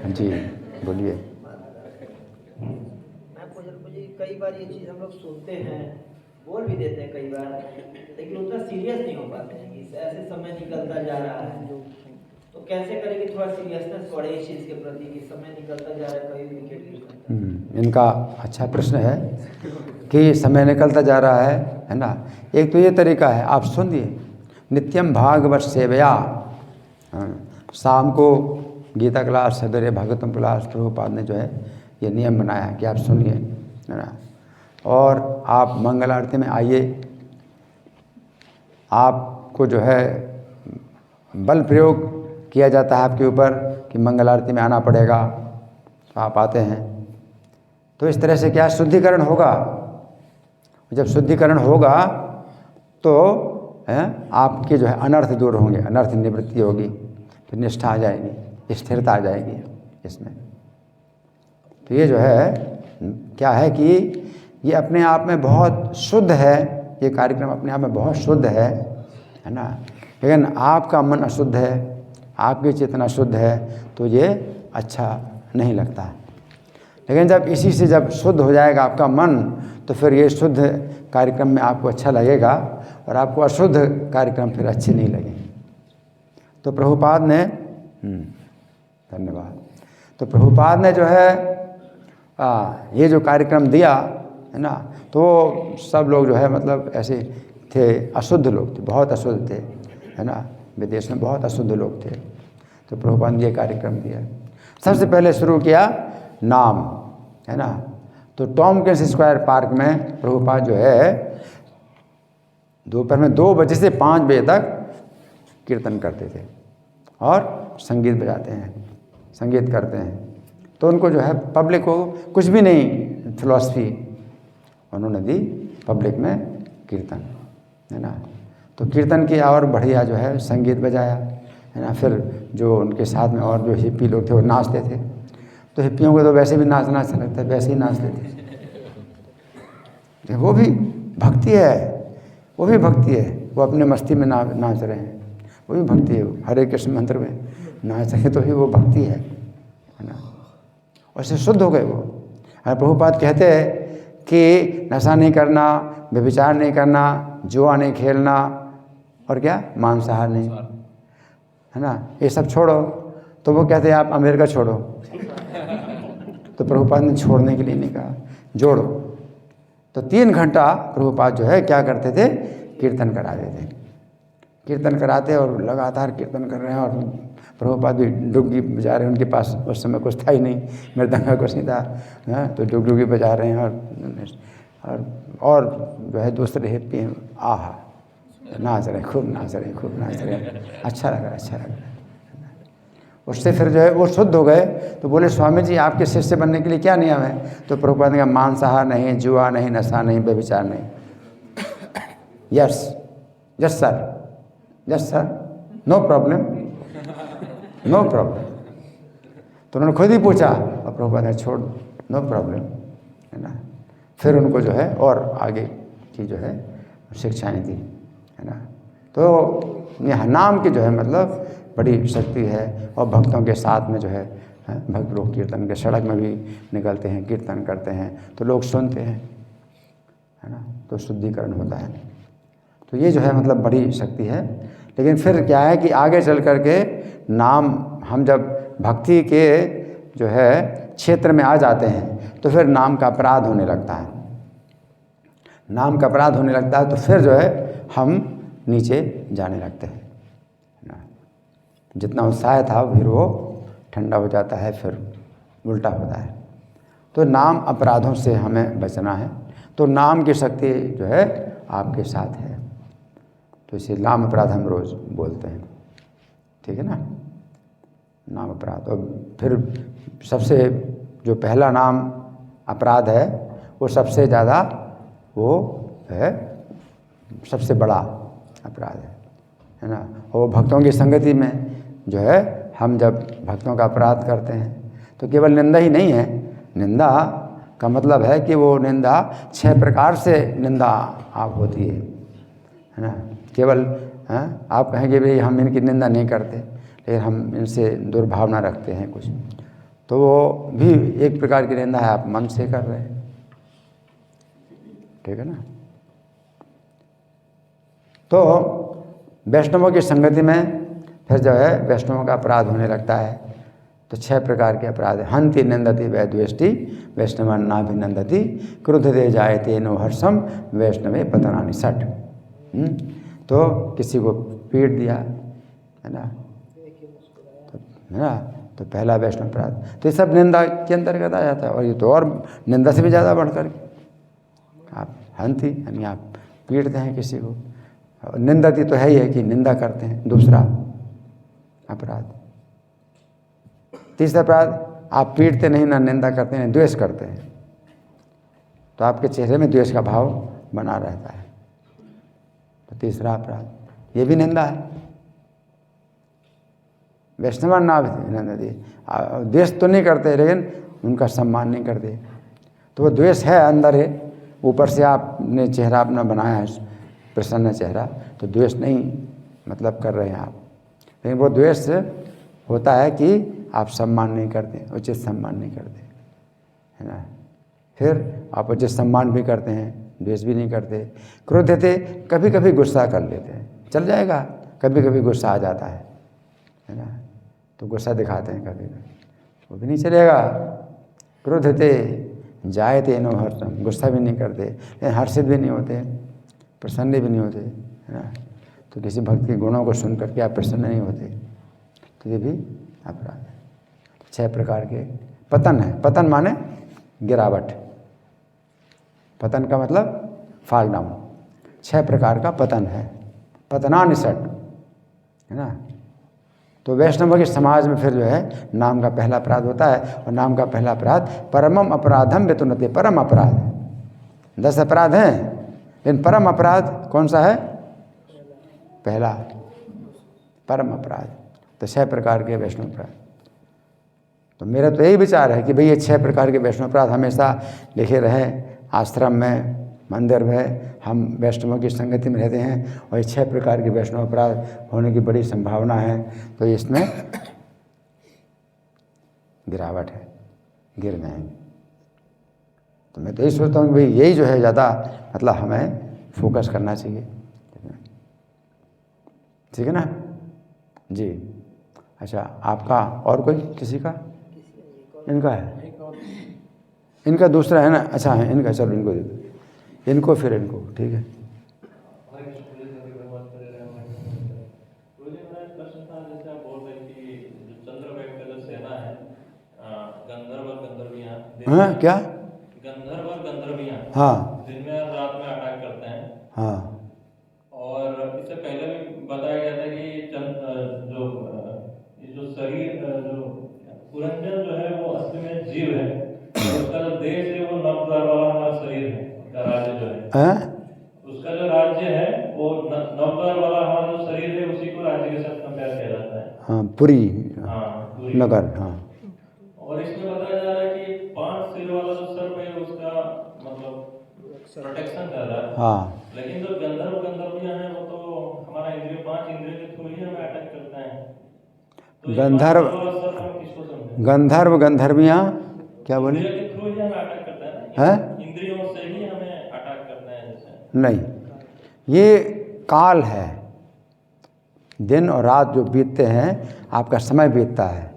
जी बोलिए। कई बार ये चीज़ हम लोग सुनते हैं, बोल भी देते हैं कई बार, लेकिन उतना सीरियस नहीं हो पाते हैं कि ऐसे समय निकलता जा रहा है, तो कैसे करें कि थोड़ा सीरियसनेस बढ़े इस चीज़ के प्रति कि समय निकलता जा रहा है, कभी भी विकेट गिर सकता है। इनका अच्छा प्रश्न है कि समय निकलता जा रहा है ना। एक तो ये तरीका है, आप सुनिए, नित्यम भागवत सेवया, शाम को गीता क्लास, सवेरे भागवतम क्लास, प्रभुपाद ने जो है ये नियम बनाया है कि आप सुनिए, है ना। और आप मंगल आरती में आइए, आपको जो है बल प्रयोग किया जाता है आपके ऊपर कि मंगल आरती में आना पड़ेगा, तो आप आते हैं। तो इस तरह से क्या शुद्धिकरण होगा। जब शुद्धिकरण होगा तो आपके जो है अनर्थ दूर होंगे, अनर्थ निवृत्ति होगी, फिर निष्ठा आ जाएगी, स्थिरता आ जाएगी इसमें। तो ये जो है क्या है कि ये अपने आप में बहुत शुद्ध है, ये कार्यक्रम अपने आप में बहुत शुद्ध है ना। लेकिन आपका मन अशुद्ध है, आपकी चेतना शुद्ध है, तो ये अच्छा नहीं लगता है। लेकिन जब इसी से जब शुद्ध हो जाएगा आपका मन, तो फिर ये शुद्ध कार्यक्रम में आपको अच्छा लगेगा, और आपको अशुद्ध कार्यक्रम फिर अच्छे नहीं लगेंगे। तो प्रभुपाद ने धन्यवाद। तो प्रभुपाद ने जो है ये जो कार्यक्रम दिया है ना, तो सब लोग जो है मतलब ऐसे थे, अशुद्ध लोग थे, बहुत अशुद्ध थे, है ना, विदेश में बहुत अशुद्ध लोग थे। तो प्रभुपाद ने ये कार्यक्रम दिया। सबसे पहले शुरू किया नाम, है ना। तो टॉमकिंस स्क्वायर पार्क में प्रभुपाद जो है दोपहर में 2 बजे से 5 बजे तक कीर्तन करते थे और संगीत बजाते हैं, संगीत करते हैं। तो उनको जो है पब्लिक को कुछ भी नहीं फिलॉसफी उन्होंने दी, पब्लिक में कीर्तन, है ना। तो कीर्तन किया और बढ़िया जो है संगीत बजाया, है ना। फिर जो उनके साथ में और जो हिप्पी लोग थे वो नाचते थे। तो हिप्पियों को तो वैसे भी नाचना अच्छा लगता है, वैसे ही नाचते थे। वो भी भक्ति है, वो भी भक्ति है, वो अपने मस्ती में नाच रहे हैं, वो भी भक्ति है। हरे कृष्ण मंत्र में नाच रहे तो ही वो भक्ति है ना। और से शुद्ध हो गए वो। और प्रभुपाद कहते हैं कि नशा नहीं करना, व्यभिचार नहीं करना, जुआ नहीं खेलना, और क्या मांसाहार नहीं, है ना, ये सब छोड़ो। तो वो कहते हैं आप अमेरिका छोड़ो। तो प्रभुपाद ने छोड़ने के लिए नहीं कहा, जोड़ो। तो 3 घंटा प्रभुपाद जो है क्या करते थे, कीर्तन कराते थे, कीर्तन कराते और लगातार कीर्तन कर रहे हैं। और प्रभुपाद भी डुग्गी बजा रहे हैं, उनके पास उस समय कुछ था ही नहीं, मृदंग का कुछ नहीं था, तो डुग्गी बजा रहे हैं। और जो है दूसरे हिप्पी हैं, आहा नाच रहे, खूब नाच रहे, खूब नाच रहे, अच्छा लगा, अच्छा लगा। उससे फिर जो है वो शुद्ध हो गए। तो बोले स्वामी जी आपके शिष्य बनने के लिए क्या नियम है? तो प्रभुपाद ने कहा मांसाहार नहीं, जुआ नहीं, नशा नहीं, व्यभिचार नहीं। Yes yes sir, yes sir, no problem, no problem. तो उन्होंने खुद ही पूछा और प्रभुपाद ने छोड़, नो प्रॉब्लम, है ना। फिर उनको जो है और आगे की जो है शिक्षाएं दी, है ना। तो यह नाम की जो है मतलब बड़ी शक्ति है। और भक्तों के साथ में जो है भक्त लोग कीर्तन के सड़क में भी निकलते हैं, कीर्तन करते हैं, तो लोग सुनते हैं, है ना। तो शुद्धिकरण होता है। तो ये जो है मतलब बड़ी शक्ति है। लेकिन फिर क्या है कि आगे चल कर के नाम, हम जब भक्ति के जो है क्षेत्र में आ जाते हैं तो फिर नाम का अपराध होने लगता है। नाम का अपराध होने लगता है तो फिर जो है हम नीचे जाने लगते हैं ना। जितना उत्साह था फिर वो ठंडा हो जाता है, फिर उल्टा होता है। तो नाम अपराधों से हमें बचना है। तो नाम की शक्ति जो है आपके साथ है। तो इसे नाम अपराध हम रोज़ बोलते हैं, ठीक है ना, नाम अपराध। और फिर सबसे जो पहला नाम अपराध है वो सबसे ज़्यादा, वो है सबसे बड़ा अपराध है ना। और भक्तों की संगति में जो है हम जब भक्तों का अपराध करते हैं तो केवल निंदा ही नहीं है, निंदा का मतलब है कि वो निंदा 6 प्रकार से निंदा आप होती है ना। केवल आप कहेंगे भाई हम इनकी निंदा नहीं करते, लेकिन हम इनसे दुर्भावना रखते हैं कुछ, तो वो भी एक प्रकार की निंदा है, आप मन से कर रहे हैं, ठीक है ना। तो वैष्णवों की संगति में फिर जो है वैष्णवों का अपराध होने लगता है। तो 6 प्रकार के अपराध है। हंति निंदति वैद्वेष्टि वैष्णवान् नाभिनंदति क्रुद्धते जायते नो हर्षम वैष्णवे पतनानि षट्। तो किसी को पीट दिया, है ना, है ना, तो पहला वैष्णव अपराध। तो ये सब निंदा के अंतर्गत आ जाता है। और ये तो और निंदा से भी ज़्यादा बढ़कर के आप हंति यानी आप पीटते हैं किसी को। निंदति तो है ही है कि निंदा करते हैं, दूसरा अपराध। तीसरा अपराध आप पीटते नहीं, ना निंदा करते हैं, द्वेष करते हैं, तो आपके चेहरे में द्वेष का भाव बना रहता है। तो तीसरा अपराध ये भी निंदा है। वैष्णवान् नाभिनंदति, द्वेष तो नहीं करते लेकिन उनका सम्मान नहीं करते, तो वो द्वेष है अंदर है। ऊपर से आपने चेहरा अपना बनाया है प्रसन्न चेहरा, तो द्वेष नहीं मतलब कर रहे हैं आप, लेकिन वो द्वेष होता है कि आप सम्मान नहीं करते, उचित सम्मान नहीं करते, है ना। फिर आप उचित सम्मान भी करते हैं, द्वेष भी नहीं करते। क्रोध थे, कभी कभी गुस्सा कर लेते हैं, चल जाएगा, कभी कभी गुस्सा आ जाता है ना। तो गुस्सा दिखाते हैं कभी, वो भी नहीं चलेगा। क्रोधते जायते नो हर्षम, गुस्सा भी नहीं करते, लेकिन हर्षित भी नहीं होते, प्रसन्न भी नहीं होते, है ना। तो किसी भक्त के गुणों को सुन करके आप प्रसन्न नहीं होते, तो ये भी अपराध है। 6 प्रकार के पतन है। पतन माने गिरावट, पतन का मतलब फॉल डाउन। 6 प्रकार का पतन है, पतनानिषट, है ना। तो वैष्णव के समाज में फिर जो है नाम का पहला अपराध होता है, और नाम का पहला अपराध परमम अपराधम वेतुनते, परम अपराध। 10 अपराध हैं, लेकिन परम अपराध कौन सा है? पहला, परम अपराध। तो 6 प्रकार के वैष्णव अपराध। तो मेरा तो यही विचार है कि भाई ये 6 प्रकार के वैष्णव अपराध हमेशा लिखे रहें। आश्रम में, मंदिर में हम वैष्णवों की संगति में रहते हैं, और ये 6 प्रकार के वैष्णव अपराध होने की बड़ी संभावना है। तो इसमें गिरावट है, गिर जाएंगे। तो मैं तो यही सोचता हूँ कि भाई यही जो है ज़्यादा मतलब हमें फोकस करना चाहिए, ठीक है ना जी। अच्छा, आपका और कोई किसी का? इनका है, इनका दूसरा है ना। अच्छा है इनका, चलो इनको दे दो, इनको फिर इनको, ठीक है। हाँ क्या? गंधर्व और गंधर्वियाँ, हाँ दिन में और रात में अटैक करते हैं। हाँ और इससे पहले भी बताया गया था कि जो शरीर जो पुरंजन जो है वो असली में जीव है, और उसका जो देश है वो नवद्वार वाला हमारा शरीर है, उसका राज्य जो है, उसका जो राज्य है वो नवद्वार वाला हमारा जो शरीर है उसी को राज्य के साथ कंपेयर किया जाता है। हाँ, पुरी, हाँ, पूरी नगर, हाँ। और इसमें बताया जा रहा है कि 5 सिर वाला जो सर्प है उसका मतलब प्रोटेक्शन कर रहा है। हाँ, लेकिन जो गंधर्वियाँ हैं वो तो हमारा इंद्रिय 5 इंद्रिय के थ्रू ही हमें अटैक करते हैं। तो गंधर्व, किसको समझे? गंधर्व गंधर्वियाँ क्या बोले? इंद्रिय के थ्रू ही हमें अटैक करते हैं ना, हैं? इंद्रियों से ही हमें अटैक करते हैं जैसे। नहीं, ये काल है। दिन और रात जो बीतते हैं, आपका समय बीतता है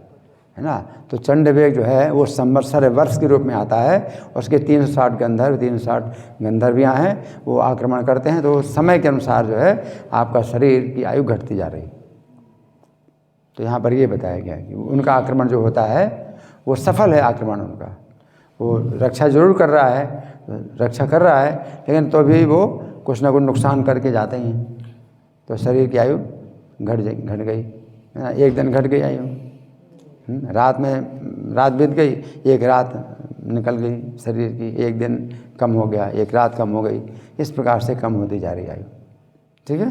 ना। तो चंडवेग जो है वो संवत्सर वर्ष के रूप में आता है। उसके 360 गंधर्व, 360 गंधर्वियाँ हैं, वो आक्रमण करते हैं। तो समय के अनुसार जो है आपका शरीर की आयु घटती जा रही। तो यहाँ पर ये बताया गया है कि उनका आक्रमण जो होता है वो सफल है आक्रमण उनका। वो रक्षा जरूर कर रहा है, रक्षा कर रहा है, लेकिन तो भी वो कुछ ना कुछ नुकसान करके जाते हैं। तो शरीर की आयु घट गई, है ना। एक दिन घट गई आयु, रात में रात बीत गई, एक रात निकल गई शरीर की, एक दिन कम हो गया, एक रात कम हो गई। इस प्रकार से कम होती जा रही आयु, ठीक है।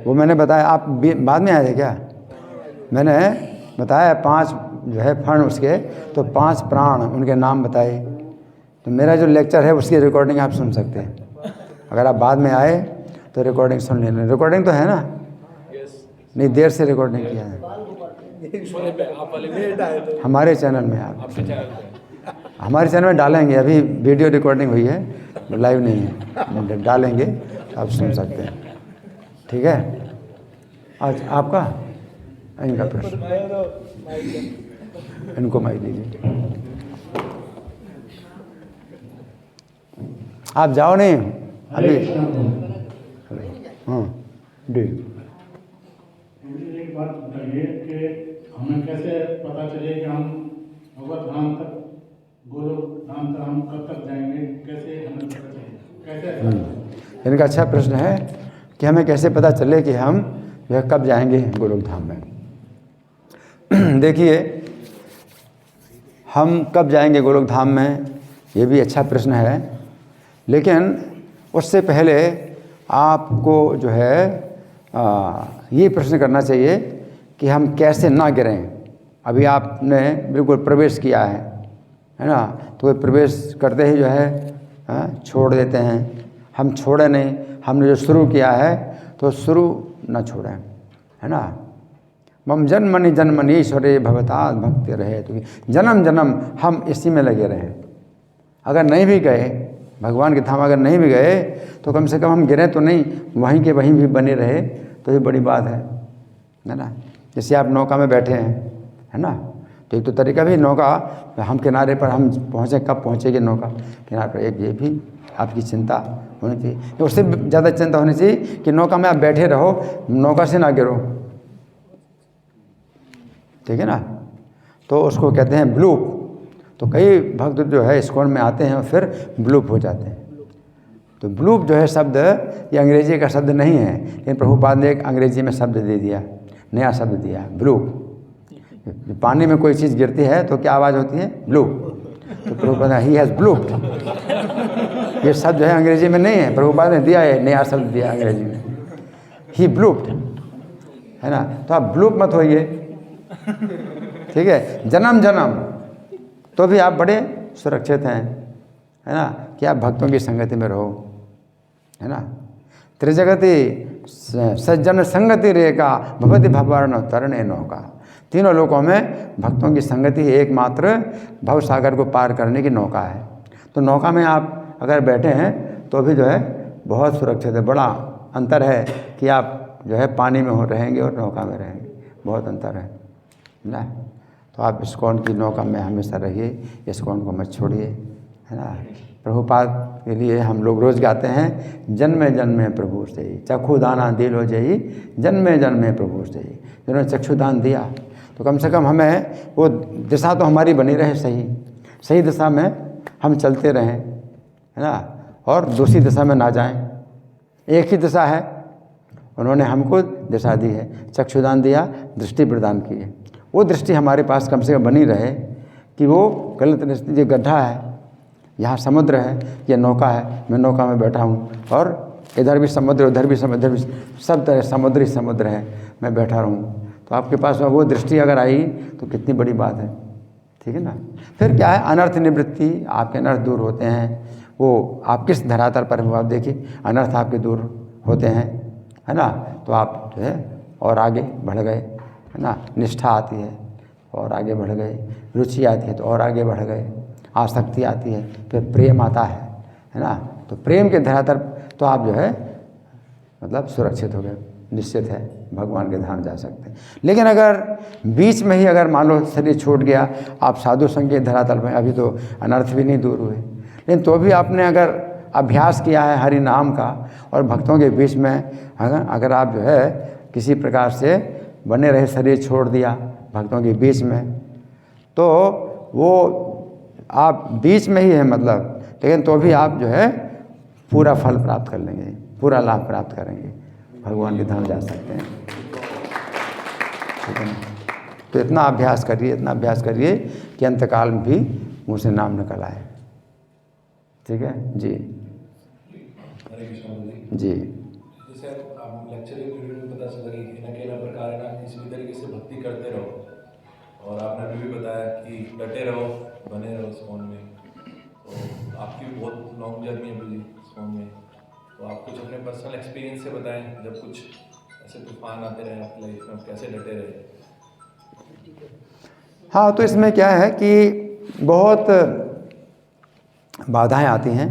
वो मैंने बताया, आप बाद में आए थे क्या? मैंने बताया 5 जो है फण उसके, तो 5 प्राण उनके नाम बताए। तो मेरा जो लेक्चर है उसकी रिकॉर्डिंग आप सुन सकते हैं। अगर आप बाद में आए तो रिकॉर्डिंग सुन लेना। रिकॉर्डिंग तो है ना? नहीं, देर से रिकॉर्डिंग किया है हमारे चैनल में। आप हमारे चैनल में डालेंगे, अभी वीडियो रिकॉर्डिंग हुई है, लाइव नहीं है, डालेंगे, आप सुन सकते हैं, ठीक है। आज आपका इनका प्रश्न, इनको माइक दीजिए। आप जाओ नहीं अभी। हाँ डी, एक बात बताइए कि हमें कैसे पता चले कि हम भगवत धाम तक, गोलोक धाम तक हम कब तक जाएंगे? कैसे हमें पता चले, कैसे? इनका अच्छा प्रश्न है कि हमें कैसे पता चले कि हम यह कब जाएंगे गोलोक धाम में। देखिए, हम कब जाएंगे गोलोक धाम में, ये भी अच्छा प्रश्न है, लेकिन उससे पहले आपको जो है ये प्रश्न करना चाहिए कि हम कैसे ना गिरें। अभी आपने बिल्कुल प्रवेश किया है ना, तो प्रवेश करते ही जो है छोड़ देते हैं। हम छोड़े नहीं, हमने जो शुरू किया है तो शुरू न छोड़ें, है ना। मम जन्मनि जन्मनि ईश्वरे भवतात् भक्ति रहे, तो जन्म जन्म हम इसी में लगे रहें। अगर नहीं भी गए भगवान के धाम अगर नहीं भी गए तो कम से कम हम गिरे तो नहीं, वहीं के वहीं भी बने रहे तो ये बड़ी बात है ना। जैसे आप नौका में बैठे हैं, है ना, तो एक तो तरीका भी नौका हम किनारे पर हम पहुँचे, कब पहुँचेगी नौका किनारे पर, एक ये भी आपकी चिंता होनी चाहिए। उससे ज़्यादा चिंता होनी चाहिए कि नौका में आप बैठे रहो, नौका से ना गिरो, ठीक है ना। तो उसको कहते हैं ब्लूप। तो कई भक्त जो है इस्कॉन में आते हैं और फिर ब्लूप हो जाते हैं। तो ब्लूप जो है शब्द, ये अंग्रेजी का शब्द नहीं है, लेकिन प्रभुपाद ने एक अंग्रेजी में शब्द दे दिया, नया शब्द दिया, ब्लूप। पानी में कोई चीज़ गिरती है तो क्या आवाज़ होती है? ब्लूप। तो प्रभुपाद ही हैज़ ब्लूप्ड, ये शब्द जो है अंग्रेजी में नहीं है, प्रभुपाद ने दिया है, नया शब्द दिया अंग्रेजी में, ही ब्लूप्ड, है ना। तो आप ब्लूप मत होइए, ठीक है। जन्म जन्म तो भी आप बड़े सुरक्षित हैं, है ना, कि आप भक्तों की संगति में रहो, है ना। त्रिजगति सज्जन संगति रेखा भवति भवर्ण तरणे नौका। तीनों लोकों में भक्तों की संगति एकमात्र भव सागर को पार करने की नौका है। तो नौका में आप अगर बैठे हैं तो भी जो है बहुत सुरक्षित है। बड़ा अंतर है कि आप जो है पानी में हो रहेंगे और नौका में रहेंगे, बहुत अंतर है ना। तो आप इस्कॉन की नौका में हमेशा रहिए, इस्कॉन को मत छोड़िए, है ना। प्रभुपाद के लिए हम लोग रोज़ गाते हैं, जन्मे जन्मे प्रभु से चक्षुदाना दिलो जई, जन्मे जन्मे प्रभु से। जिन्होंने चक्षुदान दिया तो कम से कम हमें वो दिशा तो हमारी बनी रहे, सही दिशा में हम चलते रहें, है ना, और दूसरी दिशा में ना जाएं। एक ही दिशा है, उन्होंने हमको दिशा दी है, चक्षुदान दिया, दृष्टि प्रदान की है। वो दृष्टि हमारे पास कम से कम बनी रहे कि वो गलत दृष्टि, ये गड्ढा है, यहाँ समुद्र है, ये नौका है, मैं नौका में बैठा हूँ और इधर भी समुद्र, उधर भी समुद्र, भी सब तरह समुद्र है, मैं बैठा रहूँ। तो आपके पास वो दृष्टि अगर आई तो कितनी बड़ी बात है, ठीक है ना। फिर क्या है, अनर्थ निवृत्ति, आपके अनर्थ दूर होते हैं। वो आप किस धरातल पर हो, आप देखिए, अनर्थ आपके दूर होते हैं, है ना। तो आप जो है और आगे बढ़ गए, है ना। निष्ठा आती है और आगे बढ़ गए, रुचि आती है तो और आगे बढ़ गए, आसक्ति आती है, फिर प्रेम आता है ना। तो प्रेम के धरातल तो आप जो है मतलब सुरक्षित हो गए, निश्चित है भगवान के धाम जा सकते हैं। लेकिन अगर बीच में ही अगर मान लो शरीर छूट गया, आप साधु संग के धरातल में, अभी तो अनर्थ भी नहीं दूर हुए, लेकिन तो भी आपने अगर अभ्यास किया है हरि नाम का और भक्तों के बीच में अगर आप जो है किसी प्रकार से बने रहे, शरीर छोड़ दिया भक्तों के बीच में, तो वो आप बीच में ही है मतलब, लेकिन तो भी आप जो है पूरा फल प्राप्त कर लेंगे, पूरा लाभ प्राप्त करेंगे, भगवान के धाम जा सकते हैं, ठीक है ना। तो इतना अभ्यास करिए कि अंतकाल में भी मुँह से नाम निकल आए, ठीक है जी। हरे कृष्ण जी, जैसे आप लेक्चरिंग वीडियो में पता चला कि ना प्रकार है ना, किसी भी तरीके से भक्ति करते रहो, और आपने अभी भी बताया कि डटे रहो, बने रहो इस्कॉन में। तो आपकी बहुत लॉन्ग जर्नी है अभी इस्कॉन में, तो आप कुछ अपने पर्सनल एक्सपीरियंस से बताएं, जब कुछ ऐसे तूफान आते रहे आपकी लाइफ में, कैसे डटे रहे। हाँ, तो इसमें क्या है कि बहुत बाधाएं आती हैं,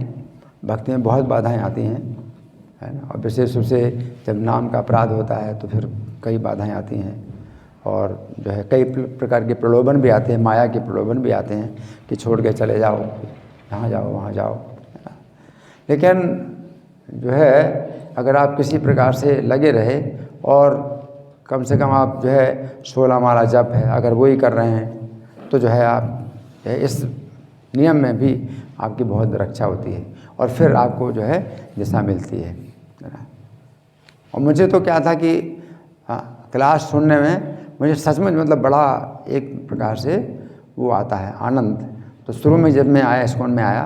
भक्ति में बहुत बाधाएं आती हैं, है ना। और विशेष रूप से जब नाम का अपराध होता है तो फिर कई बाधाएं आती हैं, और जो है कई प्रकार के प्रलोभन भी आते हैं, माया के प्रलोभन भी आते हैं कि छोड़ के चले जाओ, यहाँ जाओ वहाँ जाओ, है ना। लेकिन जो है अगर आप किसी प्रकार से लगे रहे और कम से कम आप जो है 16 माला जप है अगर वो ही कर रहे हैं, तो जो है आप इस नियम में भी आपकी बहुत रक्षा होती है, और फिर आपको जो है दिशा मिलती है ना। और मुझे तो क्या था कि हाँ, क्लास सुनने में मुझे सचमुच मतलब बड़ा एक प्रकार से वो आता है आनंद। तो शुरू में जब मैं आया, इस्कॉन में आया,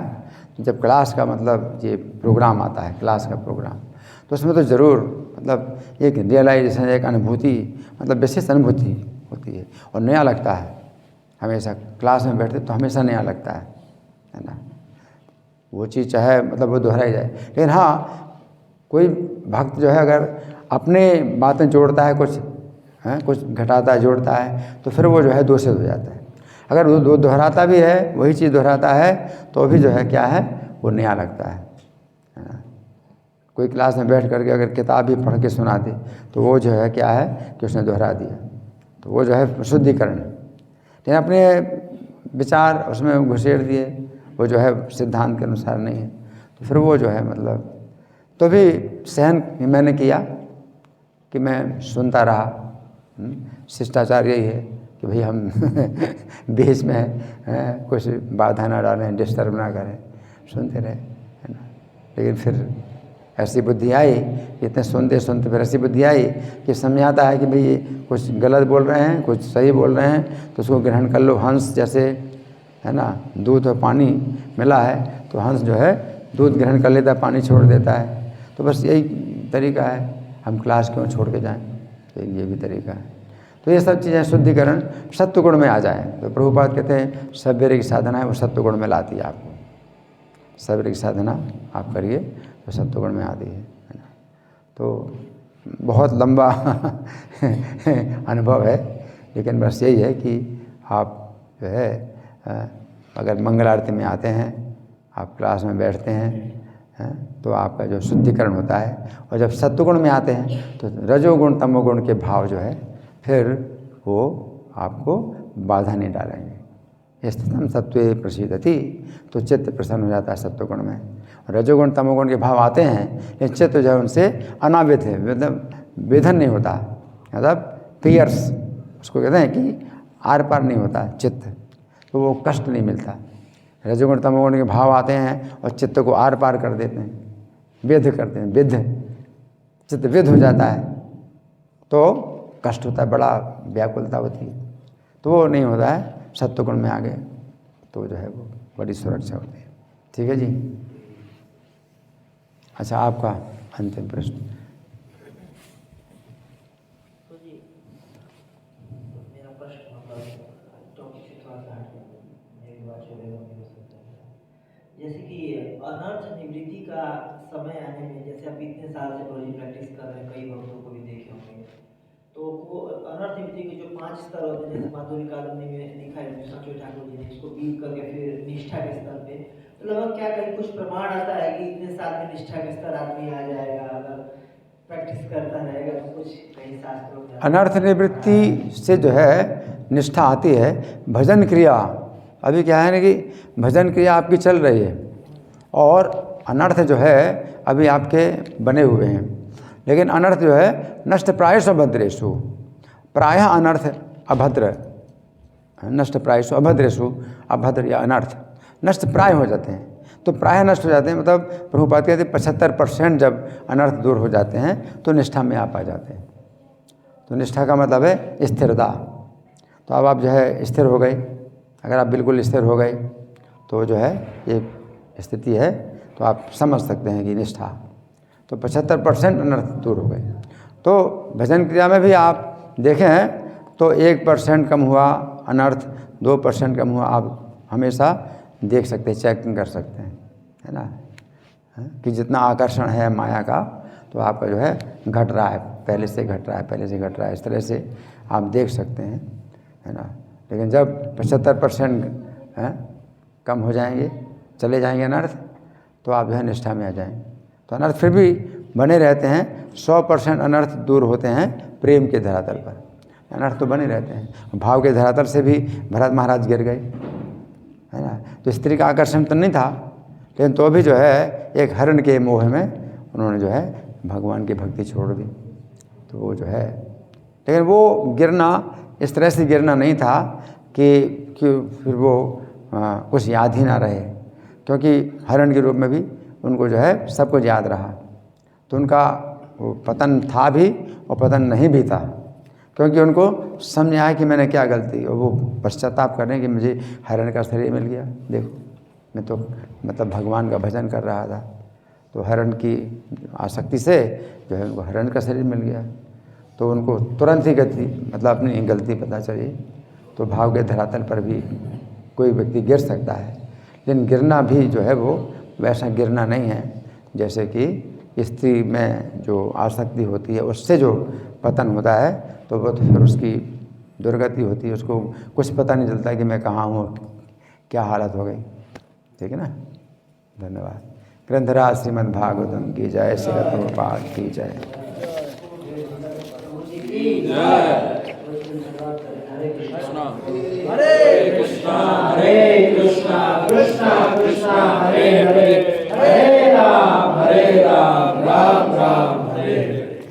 तो जब क्लास का मतलब ये प्रोग्राम आता है, क्लास का प्रोग्राम, तो उसमें तो ज़रूर मतलब एक रियलाइजेशन, एक अनुभूति, मतलब विशेष अनुभूति होती है और नया लगता है। हमेशा क्लास में बैठते तो हमेशा नया लगता है ना। वो चीज़ चाहे मतलब वो दोहराई जाए, लेकिन हाँ कोई भक्त जो है अगर अपने बातें जोड़ता है, कुछ घटाता है, जोड़ता है, तो फिर वो जो है दूषित हो जाता है। अगर वो दोहराता भी है, वही चीज़ दोहराता है, तो भी जो है क्या है, वो नया लगता है ना। कोई क्लास में बैठ करके अगर किताब भी पढ़ के सुना दे तो वो जो है क्या है कि उसने दोहरा दिया, तो वो जो है शुद्धिकरण। लेकिन अपने विचार उसमें घुसेड़ दिए, वो जो है सिद्धांत के अनुसार नहीं है, तो फिर वो जो है मतलब तो भी सहन मैंने किया कि मैं सुनता रहा। शिष्टाचार यही है कि भाई हम बीच में कुछ बाधा ना डालें, डिस्टर्ब ना करें, सुनते रहे, है ना। लेकिन फिर ऐसी बुद्धि आई, इतने सुनते सुनते फिर ऐसी बुद्धि आई कि समझ आता है कि भाई ये कुछ गलत बोल रहे हैं, कुछ सही बोल रहे हैं, तो उसको ग्रहण कर लो। हंस जैसे है ना, दूध और पानी मिला है तो हंस जो है दूध ग्रहण कर लेता है, पानी छोड़ देता है। तो बस यही तरीका है, हम क्लास क्यों छोड़ के जाएं, तो ये भी तरीका है। तो ये सब चीज़ें शुद्धिकरण सत्वगुण में आ जाए। तो प्रभुपाद कहते हैं सवेरे की साधना है वो सत्वगुण में लाती है आपको। सवेरे की साधना आप करिए तो सत्वगुण में आती है ना। तो बहुत लंबा अनुभव है, लेकिन बस यही है कि आप जो है अगर मंगल आरती में आते हैं, आप क्लास में बैठते हैं तो आपका जो शुद्धिकरण होता है, और जब सत्वगुण में आते हैं तो रजोगुण तमोगुण के भाव जो है फिर वो आपको बाधा नहीं डालेंगे। स्थितम सत्वे प्रसीदति, तो चित्त प्रसन्न हो जाता है सत्वगुण में। रजोगुण तमोगुण के भाव आते हैं, लेकिन चित्त जो है उनसे अनावित है, मतलब वेधन नहीं होता, मतलब पियर्स उसको कहते हैं कि आर पार नहीं होता चित्त, तो वो कष्ट नहीं मिलता। रजोगुण तमोगुण के भाव आते हैं और चित्त को आर पार कर देते हैं, वेध करते हैं, विध, चित्त विध हो जाता है, तो कष्ट होता है, बड़ा व्याकुलता होती है, तो वो नहीं होता है। सत्वगुण में आ गए तो जो है वो बड़ी सुरक्षा होती है। ठीक है जी। अच्छा, आपका अंतिम प्रश्न। तो जी मेरा प्रश्न मतलब टॉपिक से थोड़ा सा हट गया, मेरी बात छोड़ेगा हो सकता है। जैसे कि अनर्थ निवृत्ति का समय आने में, जैसे आप इतने साल से रोजी प्रैक्टिस कर रहे हैं, कई भक्तों को भी देखे होंगे, तो वो अनर्थ निवृत्ति के जो 5 स्तर होते हैं, जैसे माधुरी कादम्बरी में लिखा है संजय ठाकुर जी ने, इसको बीत करके फिर निष्ठा के स्तर पे, तो लगभग क्या कहीं कुछ प्रमाण आता है कि इतने साल में निष्ठा के स्तर आदमी आ जाएगा अगर प्रैक्टिस करता रहेगा, तो कुछ कहीं शास्त्रों में अनर्थ निवृत्ति से जो है निष्ठा आती है। भजन क्रिया अभी क्या है ना कि भजन क्रिया आपकी चल रही है और अनर्थ जो है अभी आपके बने हुए हैं, लेकिन अनर्थ जो है नष्ट प्रायसु अभद्रेषु, प्रायः अनर्थ अभद्र, नष्ट प्रायसु अभद्रेषु, अभद्र या अनर्थ नष्ट प्राय हो जाते हैं, तो प्राय नष्ट हो जाते हैं। मतलब प्रभुपाद कहते हैं 75% जब अनर्थ दूर हो जाते हैं तो निष्ठा में आप आ जाते हैं। तो निष्ठा का मतलब है स्थिरता। तो अब आप जो है स्थिर हो गए, अगर आप बिल्कुल स्थिर हो गए तो जो है ये स्थिति है, तो आप समझ सकते हैं कि निष्ठा, तो 75% अनर्थ दूर हो गए। तो भजन क्रिया में भी आप देखें हैं तो 1% कम हुआ अनर्थ, 2% कम हुआ, आप हमेशा देख सकते हैं, चेकिंग कर सकते हैं, है ना, कि जितना आकर्षण है माया का तो आपका जो है घट रहा है, पहले से घट रहा है, पहले से घट रहा है, इस तरह से आप देख सकते हैं, है ना। लेकिन जब 75% कम हो जाएंगे, चले जाएंगे अनर्थ, तो आप जो है निष्ठा में आ जाएंगे। तो अनर्थ फिर भी बने रहते हैं, 100% अनर्थ दूर होते हैं प्रेम के धरातल पर, अनर्थ तो बने रहते हैं। भाव के धरातल से भी भरत महाराज गिर गए, है ना, तो स्त्री का आकर्षण तो नहीं था, लेकिन तो भी जो है एक हरण के मोह में उन्होंने जो है भगवान की भक्ति छोड़ दी। तो वो जो है, लेकिन वो गिरना इस तरह से गिरना नहीं था कि फिर वो कुछ याद ही ना रहे, क्योंकि हरण के रूप में भी उनको जो है सब कुछ याद रहा। तो उनका वो पतन था भी और पतन नहीं भी था, क्योंकि उनको समझ आया कि मैंने क्या गलती, और वो पश्चाताप कर रहे हैं कि मुझे हरण का शरीर मिल गया। देखो, मैं तो मतलब भगवान का भजन कर रहा था, तो हरण की आसक्ति से जो है उनको हरण का शरीर मिल गया। तो उनको तुरंत ही मतलब अपनी गलती पता चली। तो भाव के धरातल पर भी कोई व्यक्ति गिर सकता है, लेकिन गिरना भी जो है वो वैसा गिरना नहीं है जैसे कि स्त्री में जो आसक्ति होती है उससे जो पतन होता है, तो वो तो फिर उसकी दुर्गति होती है, उसको कुछ पता नहीं चलता कि मैं कहाँ हूँ, क्या हालत हो गई। ठीक है ना। धन्यवाद। ग्रंथराज श्रीमद् भागवतम की जय, श्री प्रभुपाद की जय। हरे कृष्णा कृष्णा कृष्णा हरे हरे